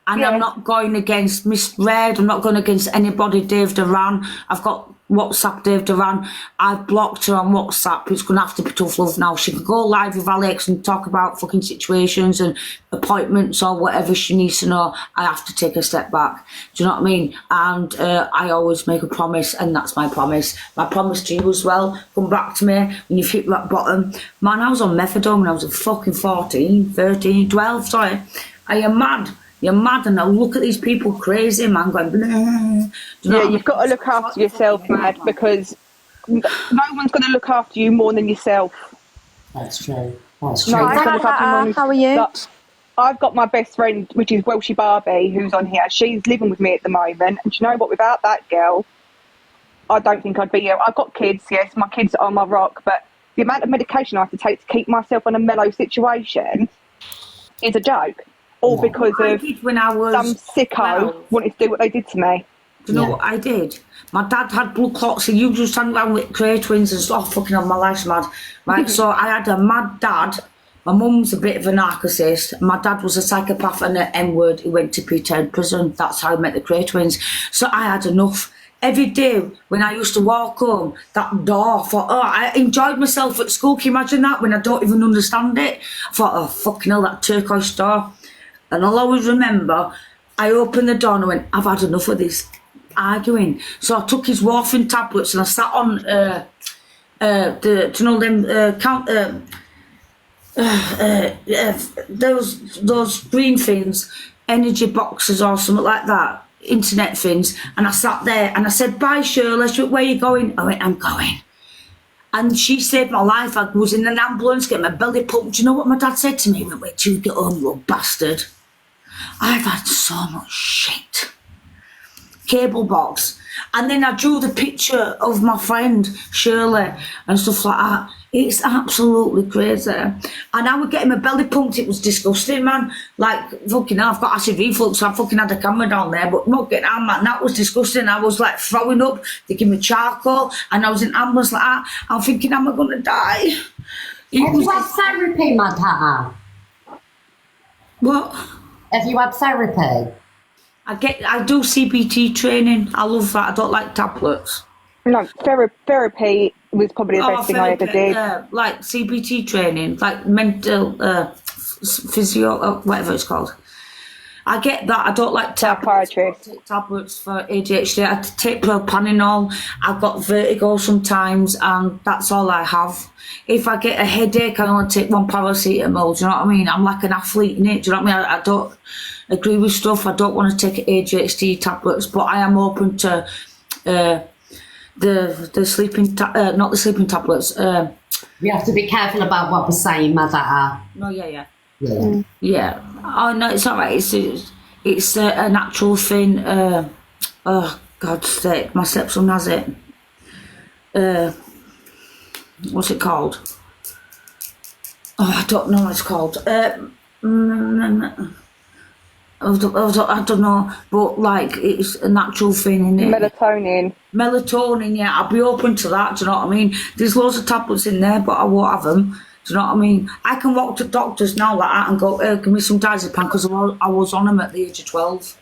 And I'm not going against Miss Red. I'm not going against anybody, Dave Duran. I've got WhatsApp Dave Duran. I've blocked her on WhatsApp. It's going to have to be tough love now. She can go live with Alex and talk about fucking situations and appointments or whatever she needs to know. I have to take a step back. Do you know what I mean? And I always make a promise, and that's my promise. My promise to you as well. Come back to me when you've hit that bottom. Man, I was on methadone when I was fucking 12, sorry. I am mad. You're mad, and I look at these people crazy, man, going, blah. You've got to look after yourself, Mad, because no one's going to look after you more than yourself. That's true. That's true. No one's gonna look after you more than How are you? But I've got my best friend, which is Welshie Barbie, who's on here. She's living with me at the moment, and do you know what? Without that girl, I don't think I'd be here. I've got kids, yes, my kids are my rock, but the amount of medication I have to take to keep myself in a mellow situation is a joke. All because of when I was some sicko wanted to do what they did to me. Do you know what I did? My dad had blood clots, and you just hang around with Cray twins and stuff. Fucking hell, my life's mad. Right, so I had a mad dad. My mum's a bit of a narcissist. My dad was a psychopath and an N-word. He went to pretend prison. That's how I met the Cray twins. So I had enough. Every day when I used to walk home, that door, I enjoyed myself at school. Can you imagine that? When I don't even understand it. I thought, oh, fucking hell, that turquoise door. And I'll always remember, I opened the door and I went, I've had enough of this arguing. So I took his warfarin tablets and I sat on, those green things, energy boxes or something like that, internet things, and I sat there and I said, bye Shirley. She went, where are you going? I went, I'm going. And she saved my life. I was in an ambulance getting my belly pumped. Do you know what my dad said to me? He went, wait till you get home, you old bastard. I've had so much shit. Cable box. And then I drew the picture of my friend Shirley and stuff like that. It's absolutely crazy. And I would get my belly pumped. It was disgusting, man. Like, fucking hell, I've got acid reflux, so I fucking had a camera down there, but not getting on, man. That was disgusting. I was like throwing up, they gave me charcoal, and I was in ambulance like that. I'm thinking, am I going to die? Have you had therapy, Mad Hatter? What? Have you had therapy? I do CBT training. I love that. I don't like tablets. No, therapy was probably the best thing I ever did. Like CBT training, like mental physio, whatever it's called. I get that. I don't like tablets for ADHD. I take propanol. I've got vertigo sometimes, and that's all I have. If I get a headache, I only take one paracetamol. Do you know what I mean? I'm like an athlete in it. Do you know what I mean? I don't agree with stuff. I don't want to take ADHD tablets, but I am open to the sleeping not the sleeping tablets. We have to be careful about what we're saying, Mother. No, yeah. Oh no, it's all right. It's a natural thing. Oh God's sake, my stepson has it. What's it called? Oh, I don't know what it's called. I don't know, but like it's a natural thing, isn't it? Melatonin, yeah. I'll be open to that. Do you know what I mean? There's loads of tablets in there, but I won't have them. Do you know what I mean? I can walk to doctors now like that and go, give me some diazepam, because I was on them at the age of 12.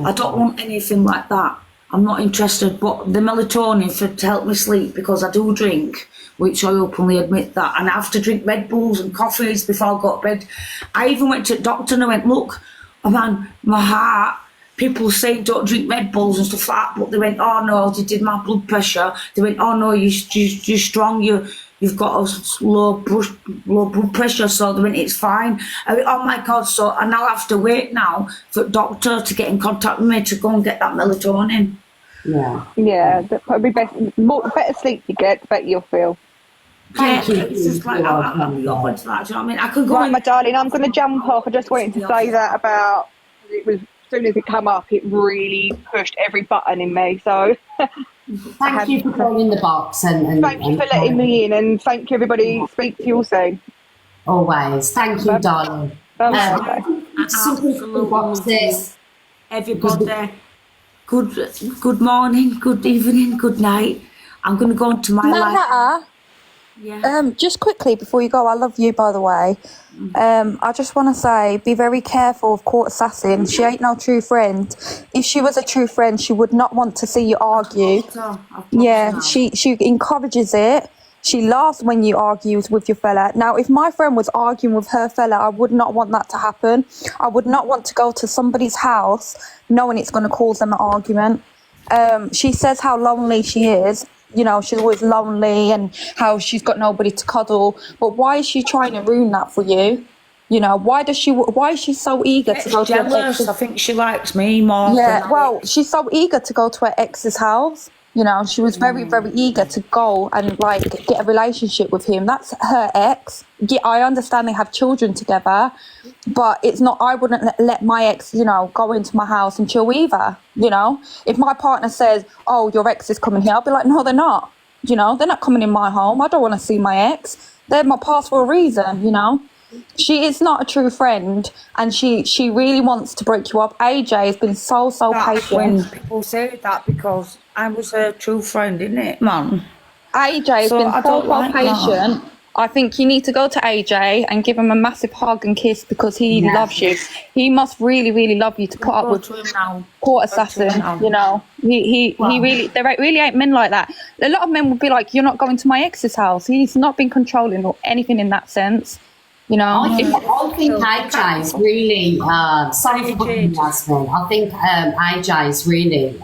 I don't want anything like that. I'm not interested, but the melatonin to help me sleep, because I do drink, which I openly admit that, and I have to drink Red Bulls and coffees before I go to bed. I even went to the doctor and I went, look, oh man, my heart, people say don't drink Red Bulls and stuff like that, but they went, oh no, they did my blood pressure. They went, oh no, you're strong, you've got a low blood pressure, so they went, it's fine. I went, oh my God, so I now have to wait now for the doctor to get in contact with me to go and get that melatonin. Yeah, that probably best. The better sleep you get, the better you'll feel. It's just like, I'm open to that, do you know what I mean? I could go right, my darling, I'm going to jump off. I just wanted to say that about, it was, as soon as it come up, it really pushed every button in me, so... Thank you for going in the box and thank you for letting me in, and thank you everybody. Speak to you all soon. Always. Thank you, darling. Everybody, good morning, good evening, good night. I'm going to go into my life. Just quickly before you go, I love you, by the way. I just want to say, be very careful of Court Assassin. She ain't no true friend. If she was a true friend, she would not want to see you argue. Yeah, she encourages it. She laughs when you argue with your fella. Now, if my friend was arguing with her fella, I would not want that to happen. I would not want to go to somebody's house knowing it's going to cause them an argument. She says how lonely she is. You know, she's always lonely and how she's got nobody to cuddle. But why is she trying to ruin that for you? You know, why is she so eager to go to her ex's? I think she likes me more. Yeah, well, she's so eager to go to her ex's house. You know, she was very, very eager to go and, like, get a relationship with him. That's her ex. Yeah, I understand they have children together, but it's not, I wouldn't let my ex, you know, go into my house and chill either, you know? If my partner says, oh, your ex is coming here, I'll be like, no, they're not. You know, they're not coming in my home. I don't want to see my ex. They're my past for a reason, you know. She is not a true friend, and she really wants to break you up. AJ has been so That's when patient. people say that because I was a true friend, isn't it, man? AJ has So been I so don't like patient. I think you need to go to AJ and give him a massive hug and kiss because he loves you. He must really, really love you to put up with court assassin. You know, he really, they really ain't men like that. A lot of men would be like, "You're not going to my ex's house." He's not been controlling or anything in that sense. You know, I think AJ is really, sorry for putting Yasmin, I think AJ is really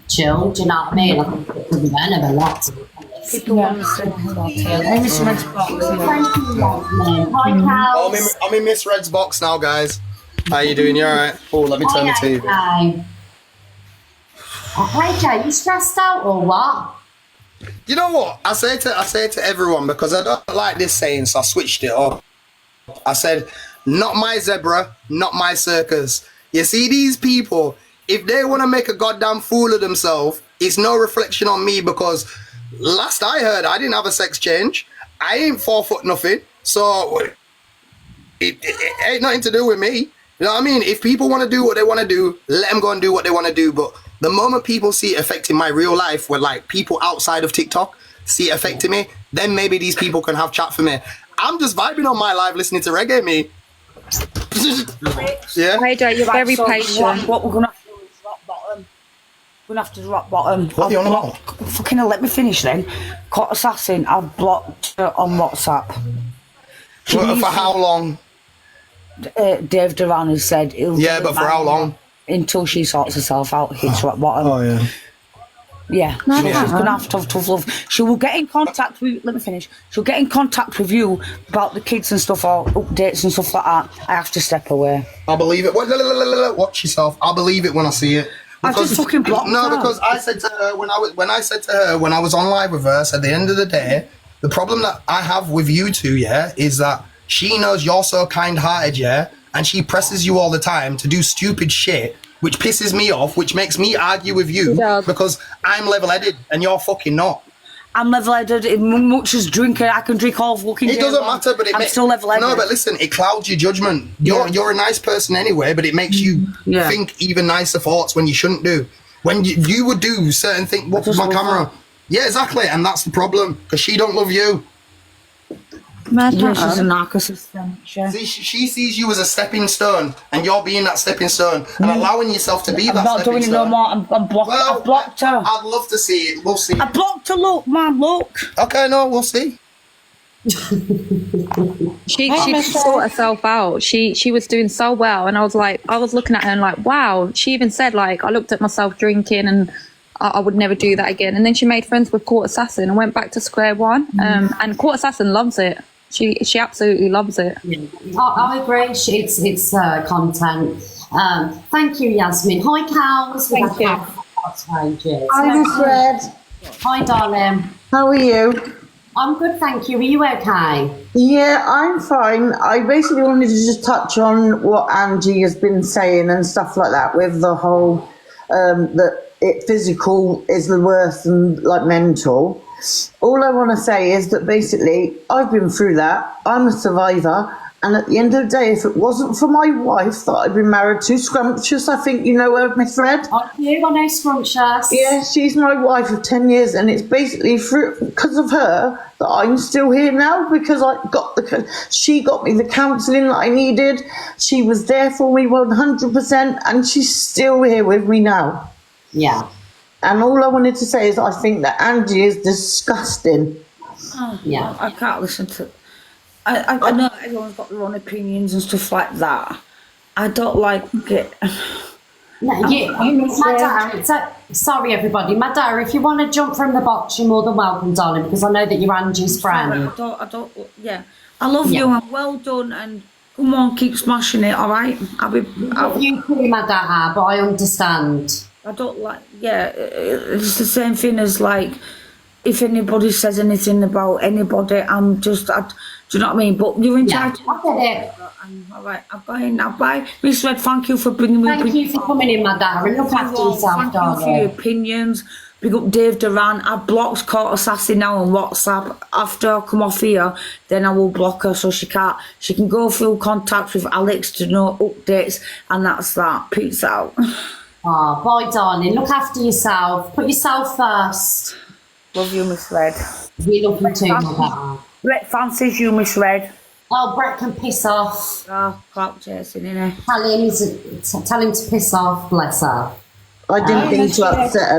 chill, do you know what I mean? I think it could be done a lot. People understand about it. Miss Red's box. Hi, Cal. I'm in Miss Red's box now, guys. How you doing? You alright? Oh, let me turn the TV. AJ, you stressed out or what? You know what? I say to everyone, because I don't like this saying, so I switched it up. I said, not my zebra, not my circus. You see these people, if they want to make a goddamn fool of themselves, it's no reflection on me, because last I heard, I didn't have a sex change. I ain't 4 foot nothing. So it ain't nothing to do with me. You know what I mean? If people want to do what they want to do, let them go and do what they want to do. But the moment people see it affecting my real life, where like people outside of TikTok see it affecting me, then maybe these people can have chat for me. I'm just vibing on my live listening to reggae, me. Yeah. AJ, you're very patient. What we're going to have to do is rock bottom. We're going to have to rock bottom. What are you on about? Fucking hell, let me finish then. Court Assassin, I've blocked her on WhatsApp. For how long? Dave Duran has said he'll. Yeah, but for how long? Until she sorts herself out, hits rock bottom. Oh, yeah. Yeah, so she's going to have tough love. She will get in contact with, let me finish, she'll get in contact with you about the kids and stuff, or updates and stuff like that. I have to step away. I believe it. Watch yourself. I believe it when I see it. I just fucking blocked her. No, because I said to her when I was on live with her, I said, at the end of the day, the problem that I have with you two, yeah, is that she knows you're so kind-hearted, yeah, and she presses you all the time to do stupid shit, which pisses me off, which makes me argue with you because I'm level-headed and you're fucking not. I'm level-headed. As much as drinking, I can drink all fucking day. It doesn't matter, but I'm still level-headed. No, but listen, it clouds your judgment. You're a nice person anyway, but it makes you think even nicer thoughts when you shouldn't do. When you would do certain things. What's my camera? Yeah, exactly, and that's the problem because she don't love you. Yeah, she's a narcissist. See, she sees you as a stepping stone, and you're being that stepping stone, and allowing yourself to be that stepping stone. I'm not doing it no more. I'm blocked. Well, I've blocked her. I'd love to see it. We'll see. I blocked her. Look, man, look. Okay, no, we'll see. She could sort herself out. She was doing so well, and I was looking at her and like, wow. She even said like, I looked at myself drinking and I would never do that again. And then she made friends with Court Assassin and went back to square one. And Court Assassin loves it. She absolutely loves it. I agree. It's content. Thank you, Yasmin. Hi, Cows. Thank you. Hi, Miss Red. Hi, darling. How are you? I'm good, thank you. Are you okay? Yeah, I'm fine. I basically wanted to just touch on what Angie has been saying and stuff like that with the whole that physical is the worst than like mental. All I want to say is that basically I've been through that. I'm a survivor, and at the end of the day, if it wasn't for my wife that I've been married to, Scrumptious, I think you know her, Miss Red. I know Scrumptious. Yeah, she's my wife of 10 years, and it's basically because of her that I'm still here now, because she got me the counselling that I needed. She was there for me 100%, and she's still here with me now. Yeah. And all I wanted to say is I think that Angie is disgusting. Oh, yeah. I can't listen to... I know everyone's got their own opinions and stuff like that. I don't like it. Sorry, everybody. Madara, if you want to jump from the box, you're more than welcome, darling, because I know that you're Angie's friend. Yeah. I love you and well done, and come on, keep smashing it, all right? You too, Madara, but I understand. I don't like, it's the same thing as like, if anybody says anything about anybody, I'm just, do you know what I mean? But you're entitled. I get it. All right, I'm going now. Bye. Miss Red, thank you for bringing me. Thank you for coming in, Madara. Look after yourself, darling. Thank you for your opinions. Big up Dave Duran. I've blocked Court Assassin now on WhatsApp. After I come off here, then I will block her so she can go through contacts with Alex to know updates, and that's that. Peace out. Oh, bye, darling. Look after yourself. Put yourself first. Love you, Miss Red. We love you too, my better. Brett fancies you, Miss Red. Oh, Brett can piss off. Oh, clout chasing, innit? Tell him to piss off, bless her. I didn't mean to upset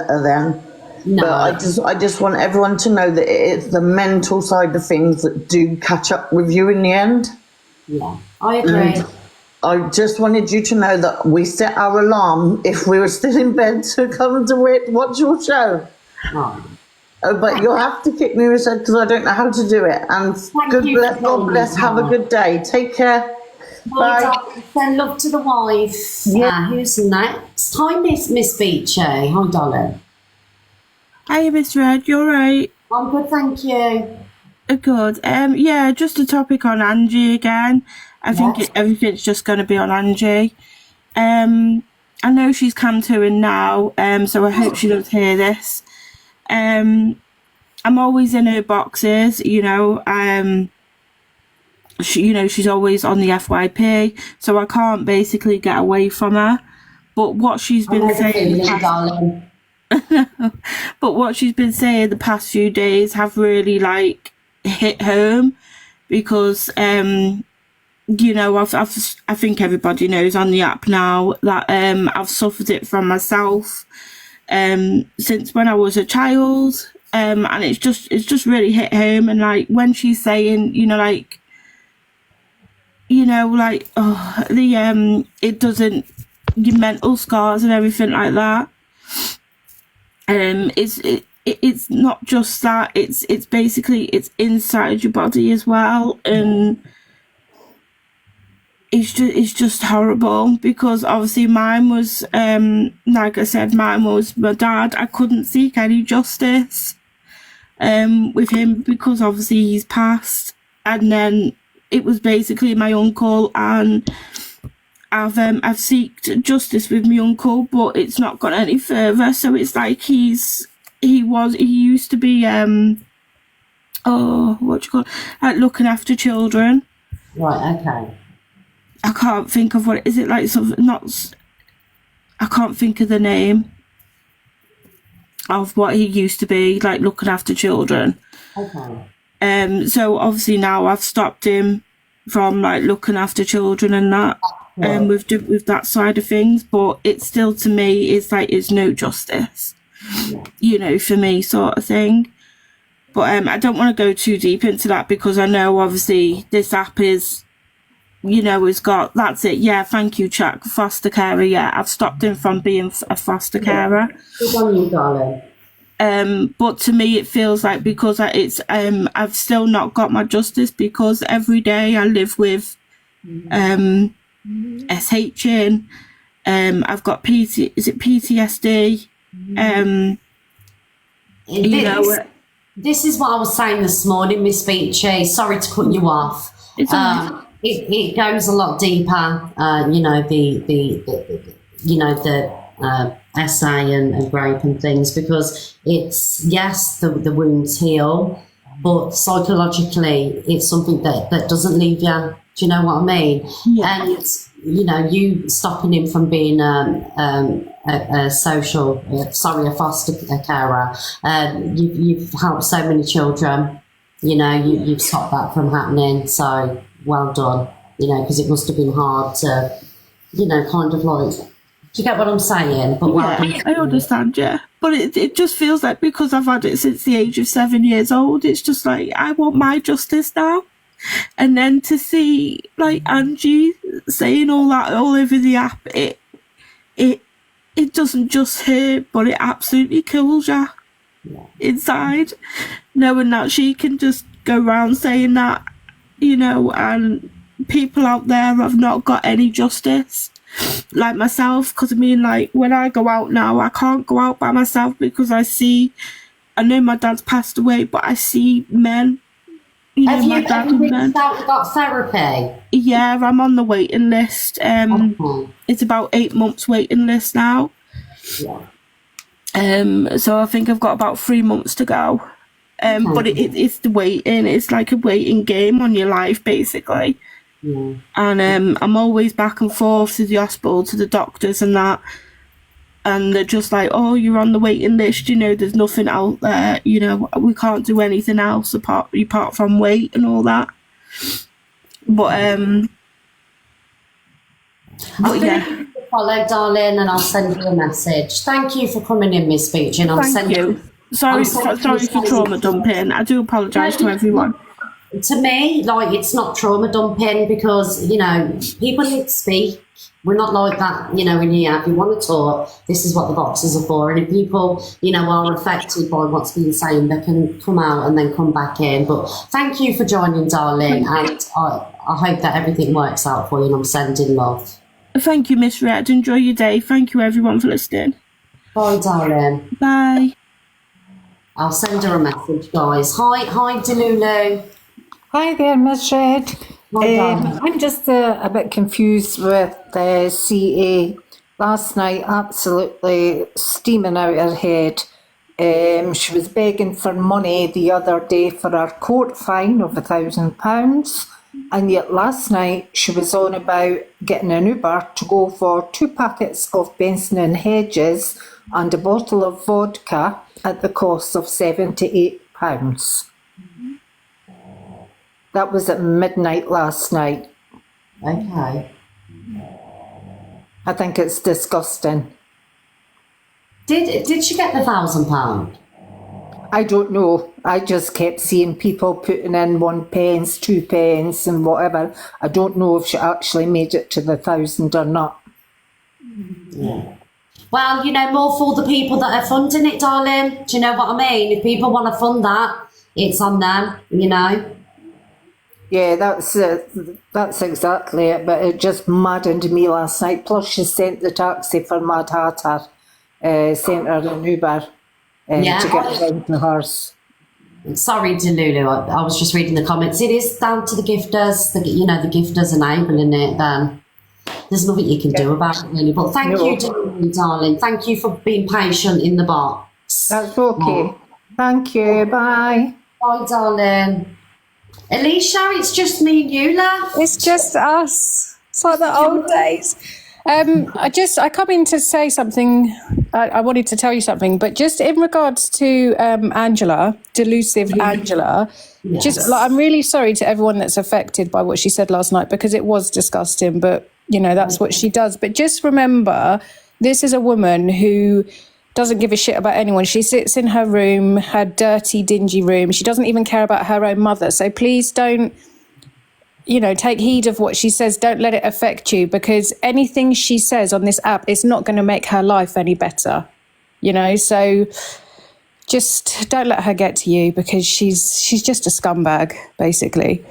her then. No. But I just want everyone to know that it's the mental side of things that do catch up with you in the end. Yeah, I agree. And I just wanted you to know that we set our alarm if we were still in bed to come to watch your show. Oh. But you'll have to kick me in the head because I don't know how to do it. And God bless. Have a good day. Take care. Bye. Send love to the wife. Yeah. Who's next? Hi, Miss Beachy. Hi, darling. Hi, Miss Red. You're right. I'm good, thank you. Good. Yeah, just a topic on Angie again. I think everything's just going to be on Angie. I know she's come to in now, so I hope she does hear this. I'm always in her boxes, you know. She's always on the FYP, so I can't basically get away from her. But what she's been saying, but what she's been saying the past few days have really hit home, because I think everybody knows on the app now that I've suffered it from myself since when I was a child, and it's just really hit home. And when she's saying, it doesn't, your mental scars and everything like that. It's not just that. It's basically it's inside your body as well, and it's just horrible, because obviously mine was like I said, mine was my dad. I couldn't seek any justice with him because obviously he's passed, and then it was basically my uncle, and I've seeked justice with my uncle, but it's not gone any further. So it's like he used to be looking after children. Right, okay. I can't think of what is it like. I can't think of the name of what he used to be like, looking after children. Okay. So obviously now I've stopped him from looking after children and that, with that side of things. But it's still, to me, it's no justice, for me, sort of thing. But I don't want to go too deep into that, because I know obviously this app is, has got, that's it. Yeah, thank you, Chuck. Foster carer. Yeah, I've stopped him from being a foster carer. Good on you, darling. But to me, it feels like, because I've still not got my justice, because every day I live with SHing. I've got PTSD. This is what I was saying this morning, Miss Beachy. Sorry to cut you off. It goes a lot deeper. The essay and rape and things, because it's, yes, the wounds heal, but psychologically it's something that doesn't leave you. Do you know what I mean? Yeah. And you stopping him from being a foster carer. You've helped so many children. You've stopped that from happening. So well done. Because it must have been hard to, kind of like. Do you get what I'm saying? But I understand, yeah. But it just feels like, because I've had it since the age of 7 years old, it's just like, I want my justice now. And then to see Angie saying all that all over the app, it doesn't just hurt, but it absolutely kills you inside, knowing that she can just go around saying that, and people out there have not got any justice. Like myself, because when I go out now, I can't go out by myself, because I know my dad's passed away, but I see men. Have you got therapy? Yeah, I'm on the waiting list. It's about 8 months waiting list now. Yeah. So I think I've got about 3 months to go. But it's the waiting. It's like a waiting game on your life, basically. Yeah. And I'm always back and forth to the hospital, to the doctors and that. And they're just like, oh, you're on the waiting list, you know, there's nothing out there, you know, we can't do anything else apart from wait and all that. But yeah. Follow, darling, and I'll send you a message. Thank you for coming in, Miss Beach, and Thank you. Sorry for trauma dumping. I do apologise to everyone. To me, like, it's not trauma dumping because, you know, people need to speak. We're not like that, you know, in here. If you want to talk, this is what the boxes are for. And if people, you know, are affected by what's being said, they can come out and then come back in. But thank you for joining, darling. And I hope that everything works out for you, and I'm sending love. Thank you, Miss Red. Enjoy your day. Thank you, everyone, for listening. Bye, darling. Bye. I'll send her a message, guys. Hi, Delulu. Hi there, Miss Red. I'm just a bit confused with the CA. Last night, absolutely steaming out her head. She was begging for money the other day for her court fine of £1,000. And yet last night she was on about getting an Uber to go for 2 packets of Benson and Hedges and a bottle of vodka at the cost of £78. That was at midnight last night. Okay. I think it's disgusting. Did she get the £1,000? I don't know. I just kept seeing people putting in 1 pence, 2 pence and whatever. I don't know if she actually made it to the 1,000 or not. Yeah. Well, you know, more for the people that are funding it, darling. Do you know what I mean? If people want to fund that, it's on them, you know. Yeah, that's exactly it. But it just maddened me last night. Plus, she sent the taxi for Mad Hatter, sent her an Uber to get around to hers. Sorry, Delulu. I was just reading the comments. It is down to the gifters. The gifters enabling it. Then there's nothing you can do about it, really. But thank you, Delulu, darling. Thank you for being patient in the box. That's okay. Thank you. Bye. Bye, darling. Alicia, it's just me and you, love. It's just us. It's like the old days. I come in to say something. I wanted to tell you something, but just in regards to Angela, delusive Angela, just like, I'm really sorry to everyone that's affected by what she said last night, because it was disgusting, but you know, that's what she does. But just remember, this is a woman who doesn't give a shit about anyone. She sits in her room, her dirty, dingy room. She doesn't even care about her own mother. So please don't, you know, take heed of what she says. Don't let it affect you, because anything she says on this app is not going to make her life any better, you know. So just don't let her get to you, because she's just a scumbag, basically.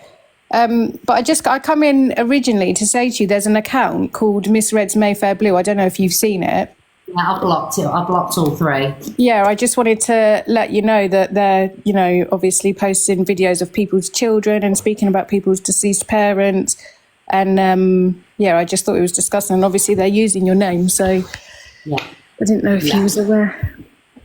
But I come in originally to say to you, there's an account called Miss Red's Mayfair Blue. I don't know if you've seen it. Yeah, I blocked it. I blocked all 3. Yeah, I just wanted to let you know that they're, you know, obviously posting videos of people's children and speaking about people's deceased parents. And I just thought it was disgusting. And obviously they're using your name, so I didn't know if you was aware.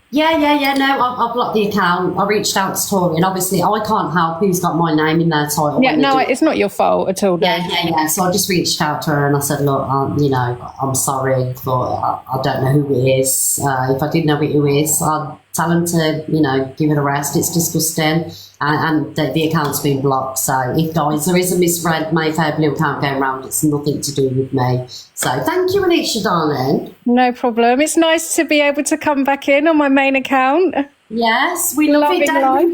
Yeah. No, I blocked the account. I reached out to Tori, and obviously I can't help who's got my name in their title. Yeah, no, it's not your fault at all. Yeah. So I just reached out to her and I said, look, you know, I'm sorry, but I don't know who it is. If I did know who it is, I'd tell him to, you know, give it a rest. It's disgusting. And the account's been blocked. So if, guys, there is a Miss Red Mayfair Blue account going around, it's nothing to do with me. So thank you, Alicia, darling. No problem. It's nice to be able to come back in on my main account. Yes, we love it, don't we?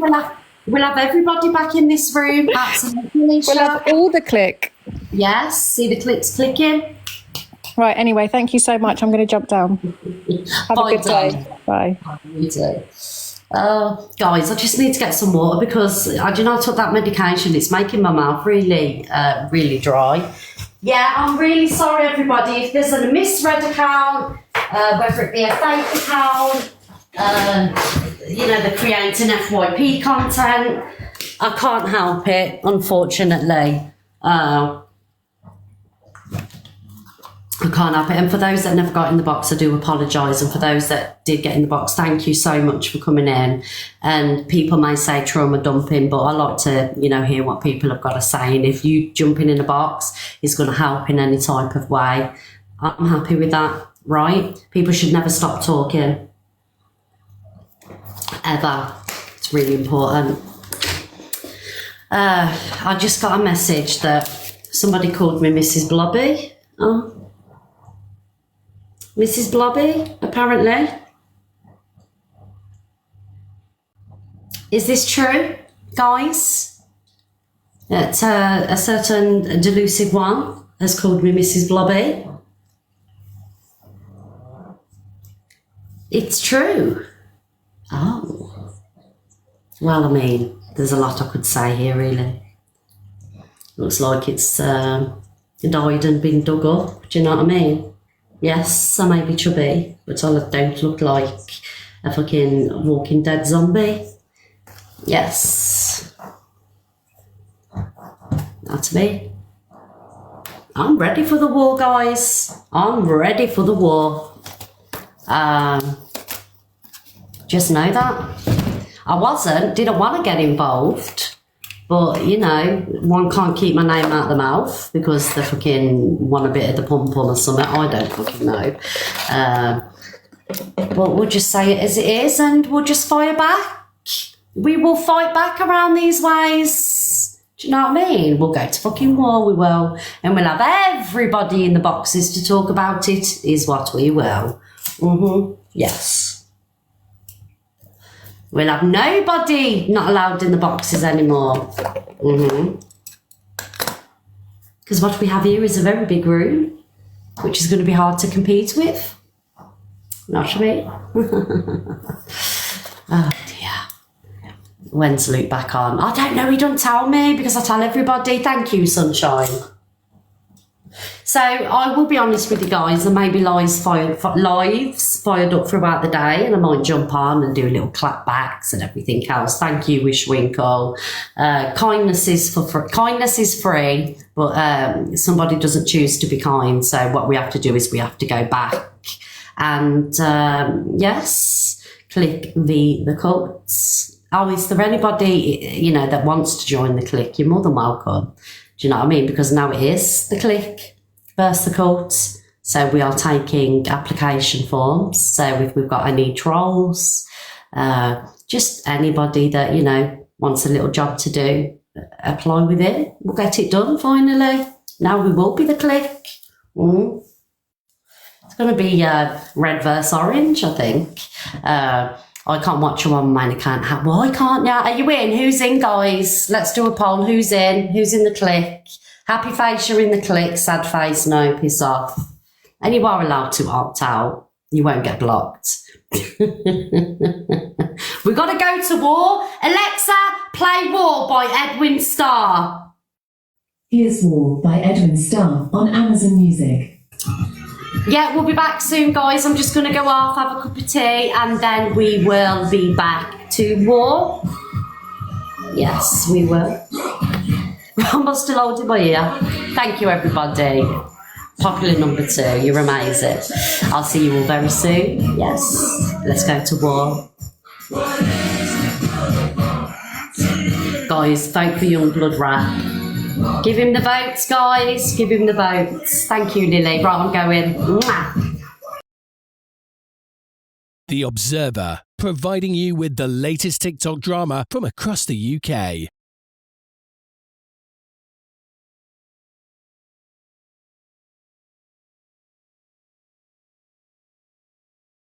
We'll have everybody back in this room. Absolutely, Alicia. We'll have all the click. Yes, see the clicks clicking. Right, anyway, thank you so much. I'm going to jump down. Have a good day. Bye. You too. Guys, I just need to get some water, because I took that medication. It's making my mouth really, really dry. Yeah, I'm really sorry, everybody. If there's a misread account, whether it be a fake account, you know, they're creating FYP content, I can't help it, unfortunately. I can't help it. And for those that never got in the box, I do apologise. And for those that did get in the box, thank you so much for coming in. And people may say trauma dumping, but I like to, you know, hear what people have got to say. And if you jumping in a box is going to help in any type of way, I'm happy with that, right? People should never stop talking. Ever. It's really important. I just got a message that somebody called me Mrs. Blobby. Oh. Mrs. Blobby, apparently. Is this true, guys? That a certain delusive one has called me Mrs. Blobby. It's true. Oh. Well, I mean, there's a lot I could say here, really. Looks like it's died and been dug up. Do you know what I mean? Yes, I may be chubby, but I don't look like a fucking Walking Dead zombie. Yes. That's me. I'm ready for the war, guys. I'm ready for the war. Just know that. I didn't want to get involved. But, you know, one can't keep my name out of the mouth because they fucking want a bit of the pom-pom or something. I don't fucking know. But we'll just say it as it is and we'll just fire back. We will fight back around these ways. Do you know what I mean? We'll go to fucking war, we will. And we'll have everybody in the boxes to talk about it, is what we will. Yes. We'll have nobody not allowed in the boxes anymore. Because what we have here is a very big room, which is going to be hard to compete with. Not me. Oh dear. When's Luke back on? I don't know, he don't tell me because I tell everybody. Thank you, sunshine. So I will be honest with you guys, there may be lives fired up throughout the day and I might jump on and do little clapbacks and everything else. Thank you, Wishwinkle. Kindness is free, but somebody doesn't choose to be kind. So what we have to do is we have to go back and yes, click the cults. Oh, is there anybody, you know, that wants to join the clique? You're more than welcome. Do you know what I mean? Because now it is the clique versus the cults. So we are taking application forms. So if we've got any trolls, just anybody that, you know, wants a little job to do, apply with it. We'll get it done finally. Now we will be the clique. It's going to be red versus orange, I think. I can't watch you on my main account. Why can't you? Are you in? Who's in, guys? Let's do a poll. Who's in? Who's in the clique? Happy face, you're in the clique. Sad face, no, piss off. And you are allowed to opt out. You won't get blocked. We've got to go to war. Alexa, play War by Edwin Starr. Here's War by Edwin Starr on Amazon Music. Yeah, we'll be back soon, guys. I'm just going to go off, have a cup of tea, and then we will be back to war. Yes, we will. I'm still holding my ear. Thank you, everybody. Popular number 2. You're amazing. I'll see you all very soon. Yes, let's go to war. Guys, vote for Youngblood Rap. Give him the votes, guys. Give him the votes. Thank you, Lily. Right, I'm going. Mwah. The Observer, providing you with the latest TikTok drama from across the UK.